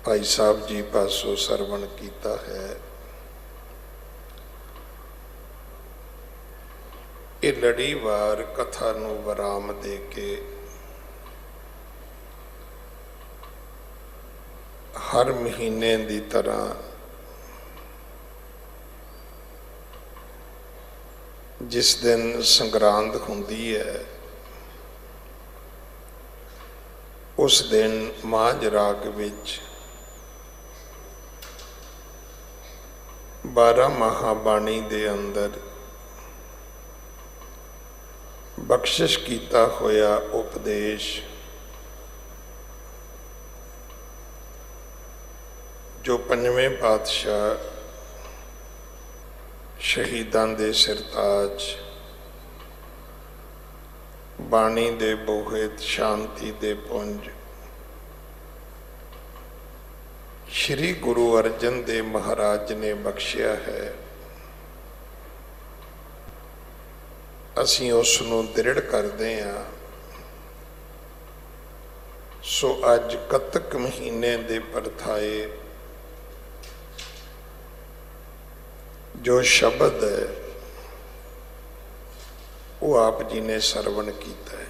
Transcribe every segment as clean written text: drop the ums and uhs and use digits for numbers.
भाई साहब जी पासों सरवण कीता है। ये लड़ीवार कथा नूं विराम दे के हर महीने की तरह जिस दिन संगरांद हुंदी है उस दिन मांझ राग विच 12 महाबाणी दे अंदर बख्शिश किया होया उपदेश जो पंजवें पातशाह शहीदां दे सिरताज बाणी दे बोहित शांति दे पुंज श्री गुरु अर्जन देव महाराज ने बख्शिया है। असीं उस नूं दृढ़ करदे हां। सो अज कतक महीने दे परथाए जो शब्द है वो आप जी ने सरवण किया है।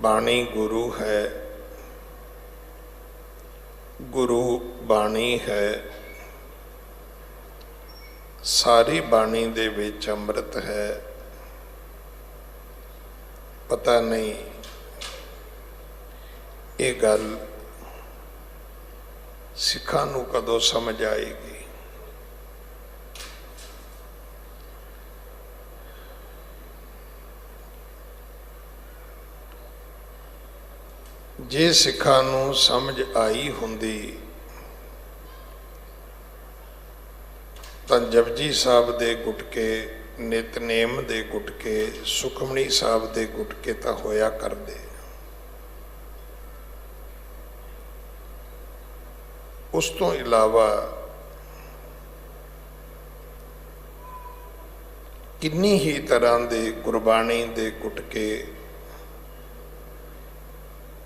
बाणी गुरु है, गुरु बाणी है। सारी बाणी दे विच अमृत है। पता नहीं ये गल सिखां नूं कदों समझ आएगी। जे सिखां नूं समझ आई हुंदी तां जपजी साहब दे गुटके, नितनेम दे गुटके, सुखमनी साहब दे गुटके तां होया करदे। उस तो इलावा किन्नी ही तरह दे गुरबाणी दे गुटके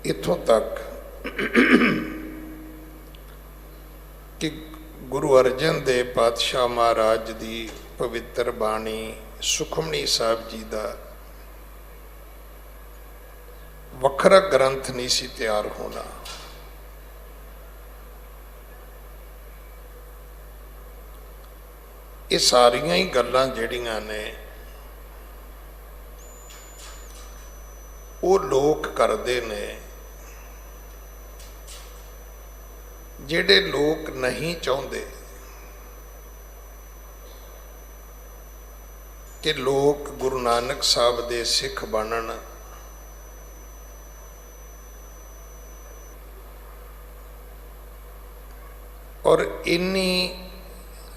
इत्थों तक कि गुरु अर्जन देव पातशाह महाराज दी पवित्र बाणी सुखमनी साहब जी का वखरा ग्रंथ नहीं सी तैयार होना। ये सारियां ही गल्लां जिहड़ियां ने वो लोग करते ने जिहड़े लोग नहीं चाहते कि लोग गुरु नानक साहब दे सिख बनन। और इन्नी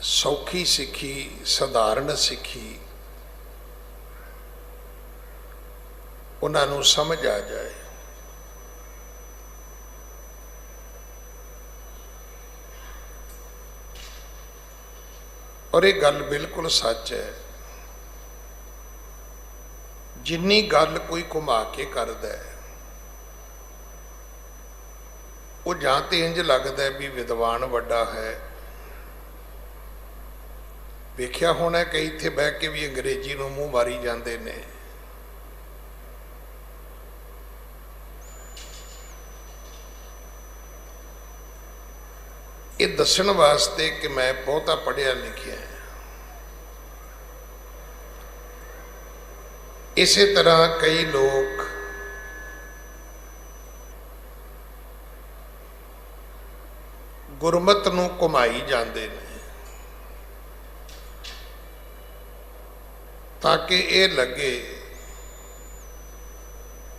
सौखी सिखी, सधारण सिखी उन्होंने समझ आ जाए। और ये गल बिल्कुल सच है। जिन्नी गल कोई घुमा के करदा है वो जां ते इंज लगदा है भी विद्वान वड्डा है। वेख्या होना कई इत्थे बह के भी अंग्रेजी नूं मूँह मारी जाते ने। ये दस्सण वास्ते कि मैं बहुता पढ़िया लिखिया है। इसे तरह कई लोग गुरमत नूं घुमाई जाते हैं ताकि ये लगे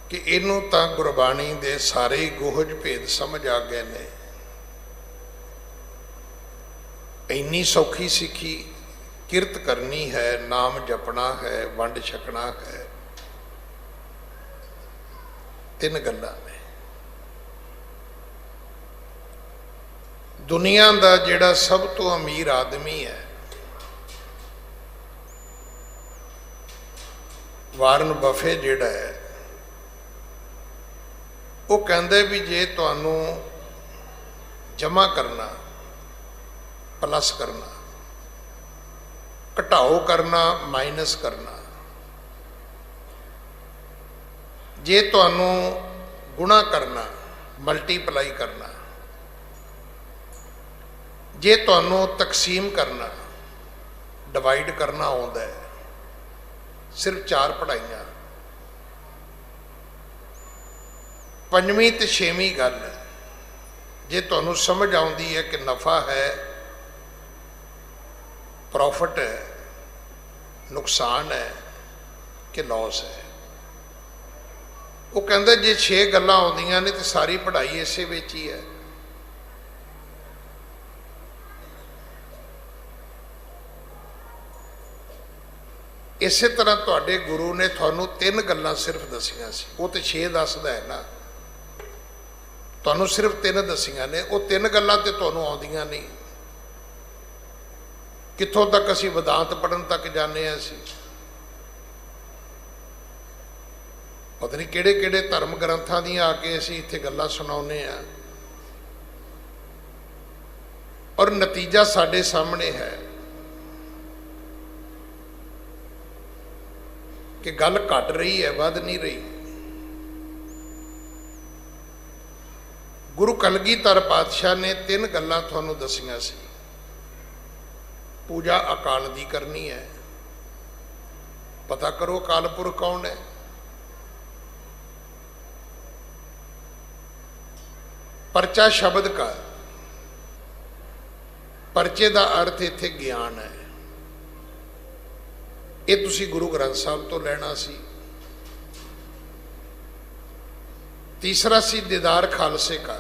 कि इनू तां गुरबाणी दे सारे ही गोहज भेद समझ आ गए ने। इन्नी सौखी सिखी, किरत करनी है, नाम जपना है, वंड छकना है। 3 गल्लां ने। दुनिया का जिहड़ा सब तो अमीर आदमी है वारन बफे जिहड़ा है ਉਹ ਕਹਿੰਦੇ ਵੀ ਜੇ ਤੁਹਾਨੂੰ ਜਮਾ ਕਰਨਾ, ਪਲੱਸ ਕਰਨਾ, ਘਟਾਓ ਕਰਨਾ, ਮਾਈਨਸ ਕਰਨਾ, ਜੇ ਤੁਹਾਨੂੰ ਗੁਣਾ ਕਰਨਾ, ਮਲਟੀਪਲਾਈ ਕਰਨਾ, ਜੇ ਤੁਹਾਨੂੰ ਤਕਸੀਮ ਕਰਨਾ, ਡਿਵਾਈਡ ਕਰਨਾ ਆਉਂਦਾ ਹੈ, ਸਿਰਫ 4 ਪੜ੍ਹਾਈਆਂ, 5ਵੀਂ ਤੇ 6ਵੀਂ ਗੱਲ ਜੇ ਤੁਹਾਨੂੰ ਸਮਝ ਆਉਂਦੀ ਹੈ ਕਿ ਨਫਾ ਹੈ, ਪ੍ਰੋਫਿਟ ਹੈ, ਨੁਕਸਾਨ ਹੈ ਕਿ ਲਾਸ ਹੈ। ਉਹ ਕਹਿੰਦਾ ਜੇ 6 ਗੱਲਾਂ ਆਉਂਦੀਆਂ ਨੇ ਤੇ ਸਾਰੀ ਪੜ੍ਹਾਈ ਇਸੇ ਵਿੱਚ ਹੀ ਹੈ। ਇਸੇ ਤਰ੍ਹਾਂ ਤੁਹਾਡੇ ਗੁਰੂ ਨੇ ਤੁਹਾਨੂੰ 3 ਗੱਲਾਂ ਸਿਰਫ ਦਸੀਆਂ ਸੀ, ਉਹ ਤੇ 6 ਦੱਸਦਾ ਹੈ ਨਾ, ਤੁਹਾਨੂੰ ਸਿਰਫ 3 ਦਸੀਆਂ ਨੇ। ਉਹ 3 ਗੱਲਾਂ ਤੇ ਤੁਹਾਨੂੰ ਆਉਂਦੀਆਂ ਨਹੀਂ। ਕਿੱਥੋਂ ਤੱਕ ਅਸੀਂ ਵਿਦਾਂਤ ਪੜ੍ਹਨ ਤੱਕ ਜਾਂਦੇ ਹਾਂ, ਅਸੀਂ ਪਤਾ ਨਹੀਂ ਕਿਹੜੇ ਕਿਹੜੇ ਧਰਮ ਗ੍ਰੰਥਾਂ ਦੀਆਂ ਆ ਕੇ ਅਸੀਂ ਇੱਥੇ ਗੱਲਾਂ ਸੁਣਾਉਂਦੇ ਹਾਂ, ਔਰ ਨਤੀਜਾ ਸਾਡੇ ਸਾਹਮਣੇ ਹੈ ਕਿ ਗੱਲ ਘਟ ਰਹੀ ਹੈ, ਵੱਧ ਨਹੀਂ ਰਹੀ। ਗੁਰੂ ਕਲਗੀਧਰ ਪਾਤਸ਼ਾਹ ਨੇ 3 ਗੱਲਾਂ ਤੁਹਾਨੂੰ ਦਸੀਆਂ ਸੀ। ਪੂਜਾ ਅਕਾਲ ਦੀ ਕਰਨੀ ਹੈ, ਪਤਾ ਕਰੋ ਅਕਾਲ ਪੁਰਖ ਕੌਣ ਹੈ। ਪਰਚਾ ਸ਼ਬਦ ਕਾ, ਪਰਚੇ ਦਾ ਅਰਥ ਇੱਥੇ ਗਿਆਨ ਹੈ। ਇਹ ਤੁਸੀਂ ਗੁਰੂ ਗ੍ਰੰਥ ਸਾਹਿਬ ਤੋਂ ਲੈਣਾ ਸੀ। ਤੀਸਰਾ ਸੀ ਦੀਦਾਰ ਖਾਲਸੇ ਕਾ,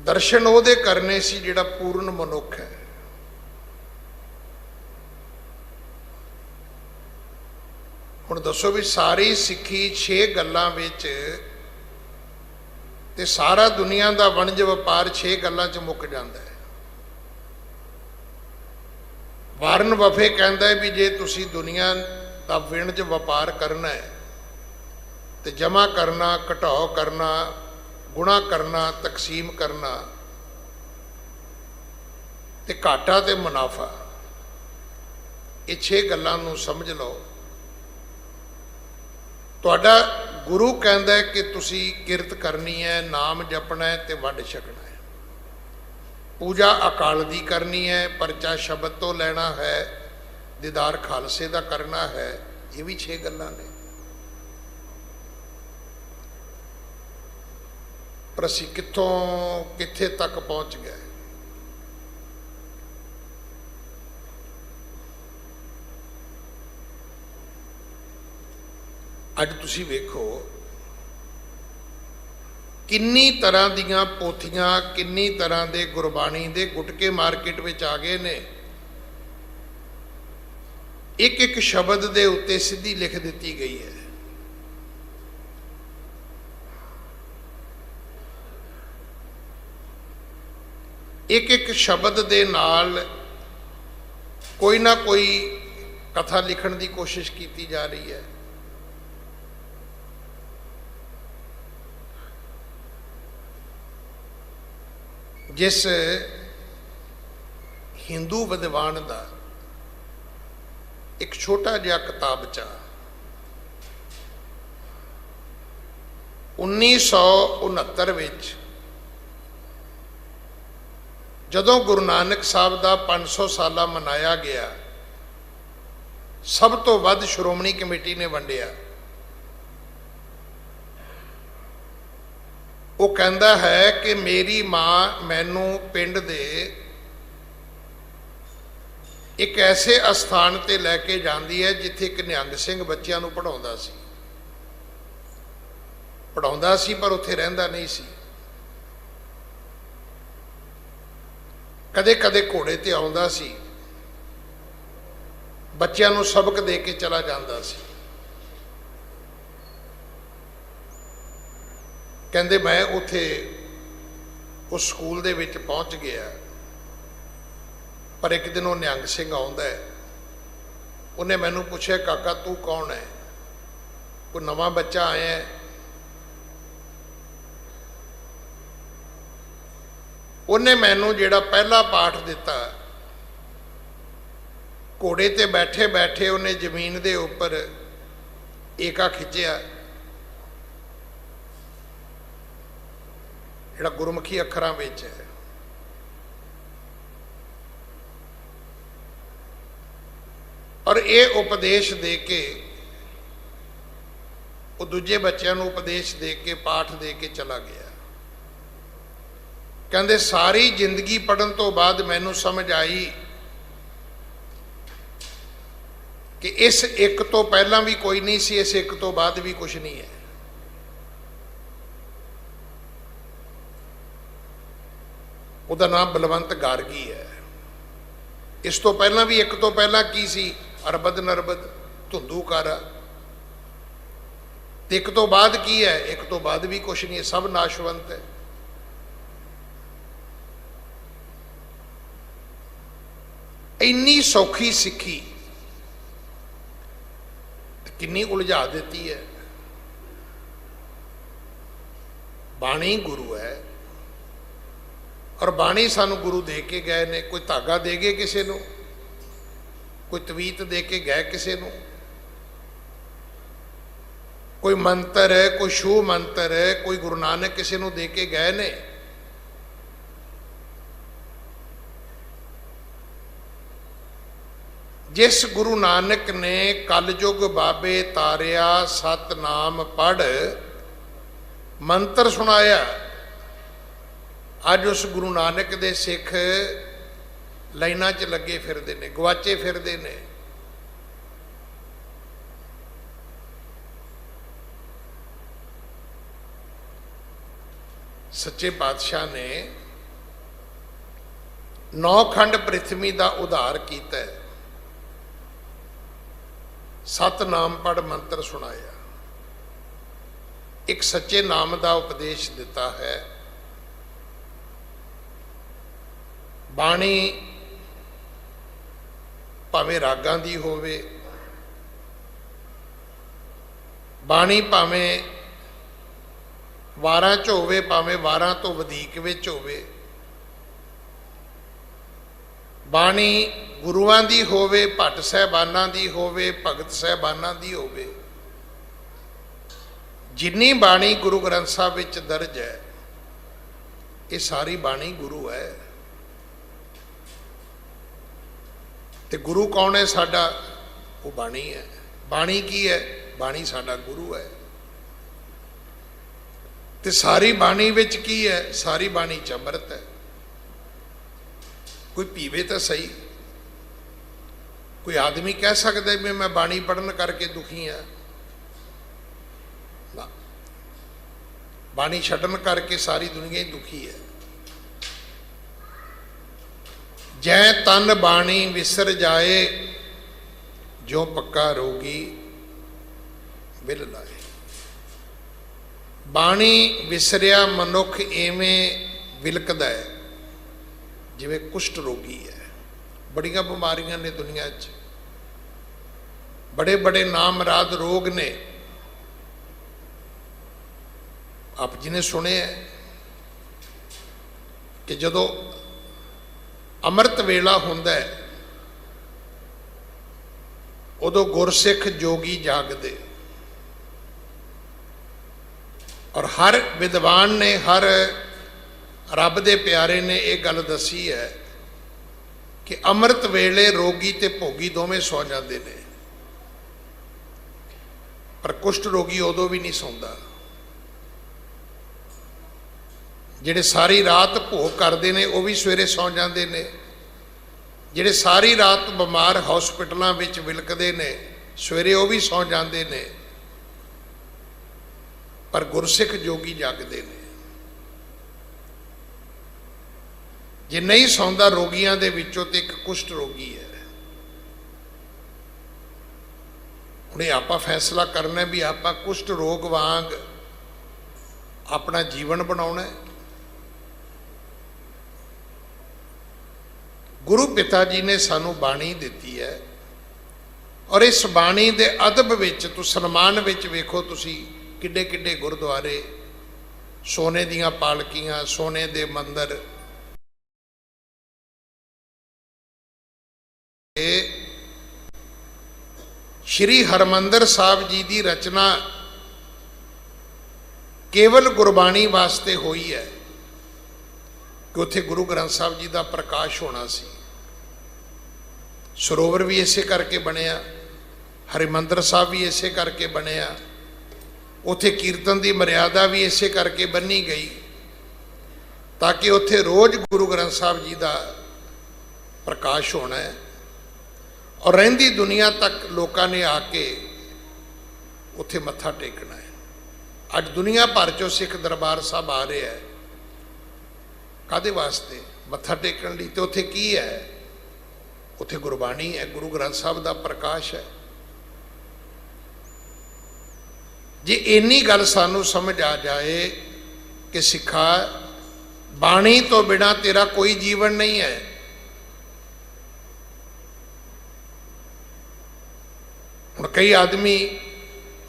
ਦਰਸ਼ਨ ਉਹਦੇ ਕਰਨੇ ਸੀ ਜਿਹੜਾ ਪੂਰਨ ਮਨੁੱਖ ਹੈ। ਹੁਣ ਦੱਸੋ ਵੀ ਸਾਰੀ ਸਿੱਖੀ 6 ਗੱਲਾਂ ਵਿੱਚ ਤੇ ਸਾਰਾ ਦੁਨੀਆ ਦਾ ਵਣਜ ਵਪਾਰ 6 ਗੱਲਾਂ 'ਚ ਮੁੱਕ ਜਾਂਦਾ ਹੈ। ਵਾਰਨ ਵਫੇ ਕਹਿੰਦਾ ਹੈ ਵੀ ਜੇ ਤੁਸੀਂ ਦੁਨੀਆ ਦਾ ਵਣਜ ਵਪਾਰ ਕਰਨਾ ਹੈ ਤੇ ਜਮਾ ਕਰਨਾ, ਘਟਾਓ ਕਰਨਾ, ਗੁਣਾ ਕਰਨਾ, ਤਕਸੀਮ ਕਰਨਾ ਤੇ ਘਾਟਾ ਤੇ ਮੁਨਾਫਾ, ਇਹ 6 ਗੱਲਾਂ ਨੂੰ ਸਮਝ ਲਓ। ਤੁਹਾਡਾ ਗੁਰੂ ਕਹਿੰਦਾ ਹੈ ਕਿ ਤੁਸੀਂ ਕਿਰਤ ਕਰਨੀ ਹੈ, ਨਾਮ ਜਪਣਾ ਹੈ ਤੇ ਵੰਡ ਛਕਣਾ ਹੈ। ਪੂਜਾ ਅਕਾਲ ਦੀ ਕਰਨੀ ਹੈ, ਪਰਚਾ ਸ਼ਬਦ ਤੋਂ ਲੈਣਾ ਹੈ, ਦੀਦਾਰ ਖਾਲਸੇ ਦਾ ਕਰਨਾ ਹੈ। ਇਹ ਵੀ 6 ਗੱਲਾਂ ਨੇ। ਪਰ ਅਸੀਂ ਕਿੱਥੋਂ ਕਿੱਥੇ ਤੱਕ ਪਹੁੰਚ ਗਏ। ਅੱਜ ਤੁਸੀਂ ਵੇਖੋ ਕਿੰਨੀ ਤਰ੍ਹਾਂ ਦੀਆਂ ਪੋਥੀਆਂ, ਕਿੰਨੀ ਤਰ੍ਹਾਂ ਦੇ ਗੁਰਬਾਣੀ ਦੇ ਗੁਟਕੇ ਮਾਰਕੀਟ ਵਿੱਚ ਆ ਗਏ ਨੇ। ਇੱਕ ਇੱਕ ਸ਼ਬਦ ਦੇ ਉੱਤੇ ਸਿੱਧੀ ਲਿਖ ਦਿੱਤੀ ਗਈ ਹੈ। ਇੱਕ ਇੱਕ ਸ਼ਬਦ ਦੇ ਨਾਲ ਕੋਈ ਨਾ ਕੋਈ ਕਥਾ ਲਿਖਣ ਦੀ ਕੋਸ਼ਿਸ਼ ਕੀਤੀ ਜਾ ਰਹੀ ਹੈ। ਜਿਸ ਹਿੰਦੂ ਵਿਦਵਾਨ ਦਾ ਇੱਕ ਛੋਟਾ ਜਿਹਾ ਕਿਤਾਬਚਾ 1969 ਵਿੱਚ ਜਦੋਂ ਗੁਰੂ ਨਾਨਕ ਸਾਹਿਬ ਦਾ 500 ਸਾਲਾ ਮਨਾਇਆ ਗਿਆ, ਸਭ ਤੋਂ ਵੱਧ ਸ਼੍ਰੋਮਣੀ ਕਮੇਟੀ ਨੇ ਵੰਡਿਆ। ਉਹ ਕਹਿੰਦਾ ਹੈ ਕਿ ਮੇਰੀ ਮਾਂ ਮੈਨੂੰ ਪਿੰਡ ਦੇ ਇੱਕ ਐਸੇ ਅਸਥਾਨ ਤੇ ਲੈ ਕੇ ਜਾਂਦੀ ਹੈ ਜਿੱਥੇ ਇੱਕ ਨਿਹੰਗ ਸਿੰਘ ਬੱਚਿਆਂ ਨੂੰ ਪੜ੍ਹਾਉਂਦਾ ਸੀ ਪਰ ਉੱਥੇ ਰਹਿੰਦਾ ਨਹੀਂ ਸੀ। ਕਦੇ ਕਦੇ ਘੋੜੇ ਤੇ ਆਉਂਦਾ ਸੀ, ਬੱਚਿਆਂ ਨੂੰ ਸਬਕ ਦੇ ਕੇ ਚਲਾ ਜਾਂਦਾ ਸੀ। ਕਹਿੰਦੇ ਮੈਂ ਉੱਥੇ ਉਸ ਸਕੂਲ ਦੇ ਵਿੱਚ ਪਹੁੰਚ ਗਿਆ, ਪਰ ਇੱਕ ਦਿਨ ਉਹ ਨਿਹੰਗ ਸਿੰਘ ਆਉਂਦਾ ਹੈ। ਉਹਨੇ ਮੈਨੂੰ ਪੁੱਛਿਆ, ਕਾਕਾ ਤੂੰ ਕੌਣ ਹੈ? ਕੋਈ ਨਵਾਂ ਬੱਚਾ ਆਇਆ ਹੈ? ਉਹਨੇ ਮੈਨੂੰ ਜਿਹੜਾ ਪਹਿਲਾ ਪਾਠ ਦਿੱਤਾ, ਘੋੜੇ ਤੇ ਬੈਠੇ ਬੈਠੇ ਉਹਨੇ ਜ਼ਮੀਨ ਦੇ ਉੱਪਰ ਏਕਾ ਖਿੱਚਿਆ, ਜਿਹੜਾ ਗੁਰਮੁਖੀ ਅੱਖਰਾਂ ਵਿੱਚ ਹੈ। ਔਰ ਇਹ ਉਪਦੇਸ਼ ਦੇ ਕੇ ਉਹ ਦੂਜੇ ਬੱਚਿਆਂ ਨੂੰ ਉਪਦੇਸ਼ ਦੇ ਕੇ ਪਾਠ ਦੇ ਕੇ ਚਲਾ ਗਿਆ। ਕਹਿੰਦੇ ਸਾਰੀ ਜ਼ਿੰਦਗੀ ਪੜ੍ਹਨ ਤੋਂ ਬਾਅਦ ਮੈਨੂੰ ਸਮਝ ਆਈ ਕਿ ਇਸ ਇੱਕ ਤੋਂ ਪਹਿਲਾਂ ਵੀ ਕੋਈ ਨਹੀਂ ਸੀ, ਇਸ ਇੱਕ ਤੋਂ ਬਾਅਦ ਵੀ ਕੁਝ ਨਹੀਂ ਹੈ। ਉਹਦਾ ਨਾਮ ਬਲਵੰਤ ਗਾਰਗੀ ਹੈ। ਇਸ ਤੋਂ ਪਹਿਲਾਂ ਵੀ, ਇੱਕ ਤੋਂ ਪਹਿਲਾਂ ਕੀ ਸੀ? ਅਰਬਦ ਨਰਬਦ, ਧੁੰਦੂ ਕਾਰਾ। ਤੇ ਇੱਕ ਤੋਂ ਬਾਅਦ ਕੀ ਹੈ? ਇੱਕ ਤੋਂ ਬਾਅਦ ਵੀ ਕੁਝ ਨਹੀਂ ਹੈ, ਸਭ ਨਾਸ਼ਵੰਤ ਹੈ। ਇੰਨੀ ਸੌਖੀ ਸਿੱਖੀ ਕਿੰਨੀ ਉਲਝਾ ਦਿੱਤੀ ਹੈ। ਬਾਣੀ ਗੁਰੂ ਹੈ, ਔਰ ਬਾਣੀ ਸਾਨੂੰ ਗੁਰੂ ਦੇ ਕੇ ਗਏ ਨੇ। ਕੋਈ ਧਾਗਾ ਦੇ ਗਏ ਕਿਸੇ ਨੂੰ, ਕੋਈ ਤਵੀਤ ਦੇ ਕੇ ਗਏ ਕਿਸੇ ਨੂੰ, ਕੋਈ ਮੰਤਰ ਹੈ, ਕੋਈ ਸ਼ੂ ਮੰਤਰ ਹੈ, ਕੋਈ ਗੁਰੂ ਨਾਨਕ ਕਿਸੇ ਨੂੰ ਦੇ ਕੇ ਗਏ ਨੇ। ਜਿਸ ਗੁਰੂ ਨਾਨਕ ਨੇ ਕਲਯੁਗ ਬਾਬੇ ਤਾਰਿਆ, ਸਤਨਾਮ ਪੜ੍ਹ ਮੰਤਰ ਸੁਣਾਇਆ, ਅੱਜ ਉਸ ਗੁਰੂ ਨਾਨਕ ਦੇ ਸਿੱਖ ਲਾਈਨਾਂ 'ਚ ਲੱਗੇ ਫਿਰਦੇ ਨੇ, ਗਵਾਚੇ ਫਿਰਦੇ ਨੇ। ਸੱਚੇ ਪਾਤਸ਼ਾਹ ਨੇ 9 ਖੰਡ ਪ੍ਰਿਥਵੀ ਦਾ ਉਧਾਰ ਕੀਤਾ ਹੈ। ਸਤਨਾਮ ਪੜ੍ਹ ਮੰਤਰ ਸੁਣਾਇਆ, ਇੱਕ ਸੱਚੇ ਨਾਮ ਦਾ ਉਪਦੇਸ਼ ਦਿੱਤਾ ਹੈ। ਬਾਣੀ ਭਾਵੇਂ ਰਾਗਾਂ ਦੀ ਹੋਵੇ, ਬਾਣੀ ਭਾਵੇਂ ਵਾਰਾਂ 'ਚ ਹੋਵੇ, ਭਾਵੇਂ ਵਾਰਾਂ ਤੋਂ ਵਧੇਕ ਵਿੱਚ ਹੋਵੇ, ਬਾਣੀ ਗੁਰੂਆਂ ਦੀ ਹੋਵੇ, ਭੱਟ ਸਾਹਿਬਾਨਾਂ ਦੀ ਹੋਵੇ, ਭਗਤ ਸਾਹਿਬਾਨਾਂ ਦੀ ਹੋਵੇ, ਜਿੰਨੀ ਬਾਣੀ ਗੁਰੂ ਗ੍ਰੰਥ ਸਾਹਿਬ ਵਿੱਚ ਦਰਜ ਹੈ, ਇਹ ਸਾਰੀ ਬਾਣੀ ਗੁਰੂ ਹੈ। ਤੇ ਗੁਰੂ ਕੌਣ ਹੈ ਸਾਡਾ? ਉਹ ਬਾਣੀ ਹੈ। ਬਾਣੀ ਕੀ ਹੈ? ਬਾਣੀ ਸਾਡਾ ਗੁਰੂ ਹੈ। ਤੇ ਸਾਰੀ ਬਾਣੀ ਵਿੱਚ ਕੀ ਹੈ? ਸਾਰੀ ਬਾਣੀ 'ਚ ਅੰਮ੍ਰਿਤ ਹੈ। ਕੋਈ ਪੀਵੇ ਤਾਂ ਸਹੀ। ਕੋਈ ਆਦਮੀ ਕਹਿ ਸਕਦਾ ਵੀ ਮੈਂ ਬਾਣੀ ਪੜ੍ਹਨ ਕਰਕੇ ਦੁਖੀ ਹਾਂ? ਨਾ, ਬਾਣੀ ਛੱਡਣ ਕਰਕੇ ਸਾਰੀ ਦੁਨੀਆ ਹੀ ਦੁਖੀ ਹੈ। ਜੈ ਤਨ ਬਾਣੀ ਵਿਸਰ ਜਾਏ, ਜੋ ਪੱਕਾ ਰੋਗੀ ਬਿਲ ਲਾਏ। ਬਾਣੀ ਵਿਸਰਿਆ ਮਨੁੱਖ ਐਵੇਂ ਵਿਲਕਦਾ ਹੈ ਜਿਵੇਂ ਕੁਸ਼ਟ ਰੋਗੀ ਹੈ। ਬੜੀਆਂ ਬਿਮਾਰੀਆਂ ਨੇ ਦੁਨੀਆ 'ਚ, ਬੜੇ ਬੜੇ ਨਾਮਰਾਦ ਰੋਗ ਨੇ। ਆਪ ਜੀ ਨੇ ਸੁਣਿਆ ਕਿ ਜਦੋਂ ਅੰਮ੍ਰਿਤ ਵੇਲਾ ਹੁੰਦਾ ਹੈ, ਉਦੋਂ ਗੁਰਸਿੱਖ ਜੋਗੀ ਜਾਗਦੇ। ਔਰ ਹਰ ਵਿਦਵਾਨ ਨੇ, ਹਰ ਰੱਬ ਦੇ ਪਿਆਰੇ ਨੇ ਇਹ ਗੱਲ ਦੱਸੀ ਹੈ ਕਿ ਅੰਮ੍ਰਿਤ ਵੇਲੇ ਰੋਗੀ ਤੇ ਭੋਗੀ ਦੋਵੇਂ ਸੌ ਜਾਂਦੇ ਨੇ, ਪਰ ਕੁਸ਼ਟ ਰੋਗੀ ਉਦੋਂ ਵੀ ਨਹੀਂ ਸੌਂਦਾ। ਜਿਹੜੇ ਸਾਰੀ ਰਾਤ ਭੋਗ ਕਰਦੇ ਨੇ ਉਹ ਵੀ ਸਵੇਰੇ ਸੌਂ ਜਾਂਦੇ ਨੇ। ਜਿਹੜੇ ਸਾਰੀ ਰਾਤ ਬਿਮਾਰ ਹਸਪਤਾਲਾਂ ਵਿੱਚ ਵਿਲਕਦੇ ਨੇ, ਸਵੇਰੇ ਉਹ ਵੀ ਸੌਂ ਜਾਂਦੇ ਨੇ। ਪਰ ਗੁਰਸਿੱਖ ਜੋਗੀ ਜਾਗਦੇ ਨੇ। ਜੇ ਨਹੀਂ ਸੌਂਦਾ ਰੋਗੀਆਂ ਦੇ ਵਿੱਚੋਂ ਤੇ ਇੱਕ ਕੁਸ਼ਟ ਰੋਗੀ ਹੈ। ਹੁਣ ਇਹ ਆਪਾਂ ਫੈਸਲਾ ਕਰਨਾ ਵੀ ਆਪਾਂ ਕੁਸ਼ਟ ਰੋਗ ਵਾਂਗ ਆਪਣਾ ਜੀਵਨ ਬਣਾਉਣਾ ਹੈ। ਗੁਰੂ ਪਿਤਾ ਜੀ ਨੇ ਸਾਨੂੰ ਬਾਣੀ ਦਿੱਤੀ ਹੈ, ਔਰ ਇਸ ਬਾਣੀ ਦੇ ਅਦਬ ਵਿੱਚ, ਸਨਮਾਨ ਵਿੱਚ ਵੇਖੋ ਤੁਸੀਂ ਕਿੱਡੇ ਕਿੱਡੇ ਗੁਰਦੁਆਰੇ, ਸੋਨੇ ਦੀਆਂ ਪਾਲਕੀਆਂ, ਸੋਨੇ ਦੇ ਮੰਦਰ, श्री हरमंदिर साहब जी की रचना केवल गुरबाणी वास्ते हुई है कि उत्थे गुरु ग्रंथ साहब जी का प्रकाश होना सी। सरोवर भी इसे करके बनया, हरिमंदिर साहब भी इसे करके बनया, उत्थे कीर्तन की मर्यादा भी इसे करके बनी गई ताकि उत्थे रोज़ गुरु ग्रंथ साहब जी का प्रकाश होना है और रहिंदी दुनिया तक लोगों ने आके उत्थे मत्था टेकना है। अज दुनिया भर चों सिख दरबार साहब आ रहे हैं कादे वास्ते? मत्था टेकन लई। ते उत्थे की है? उत्थे गुरबाणी है, गुरु ग्रंथ साहब का प्रकाश है। जे इन्नी गल सानू समझ आ जाए कि सिखा बाणी तो बिना तेरा कोई जीवन नहीं है। हुण कई आदमी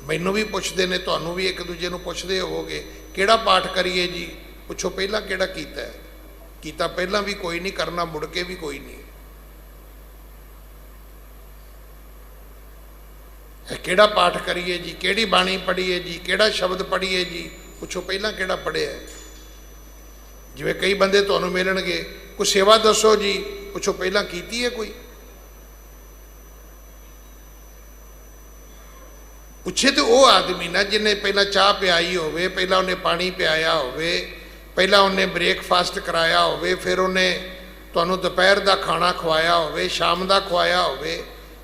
मैनू भी पुछते ने, तुहानू भी एक दूजे नू पुछदे होवोगे किहड़ा पाठ करिए जी? पुछो पहला किहड़ा कीता है? कीता पहला भी कोई नहीं, करना मुड़ के भी कोई नहीं। किहड़ा पाठ करिए जी? किहड़ी बाणी पढ़ीए जी? किहड़ा शब्द पढ़ीए जी? पुछो पहला किहड़ा पढ़िया है? जिवें कई बंदे तुहानू मिलणगे, कोई सेवा दसो जी, पुछो पहला कीती है कोई? पुछे तो वह आदमी ना जिन्हें पहला चाह पियाई होवे, पहला उन्हें पानी पियाया होवे, पहला उन्हें ब्रेकफास्ट कराया होवे, फिर उन्हें तुहानू दोपहर का खाना खवाया होवे, शाम का खवाया होवे,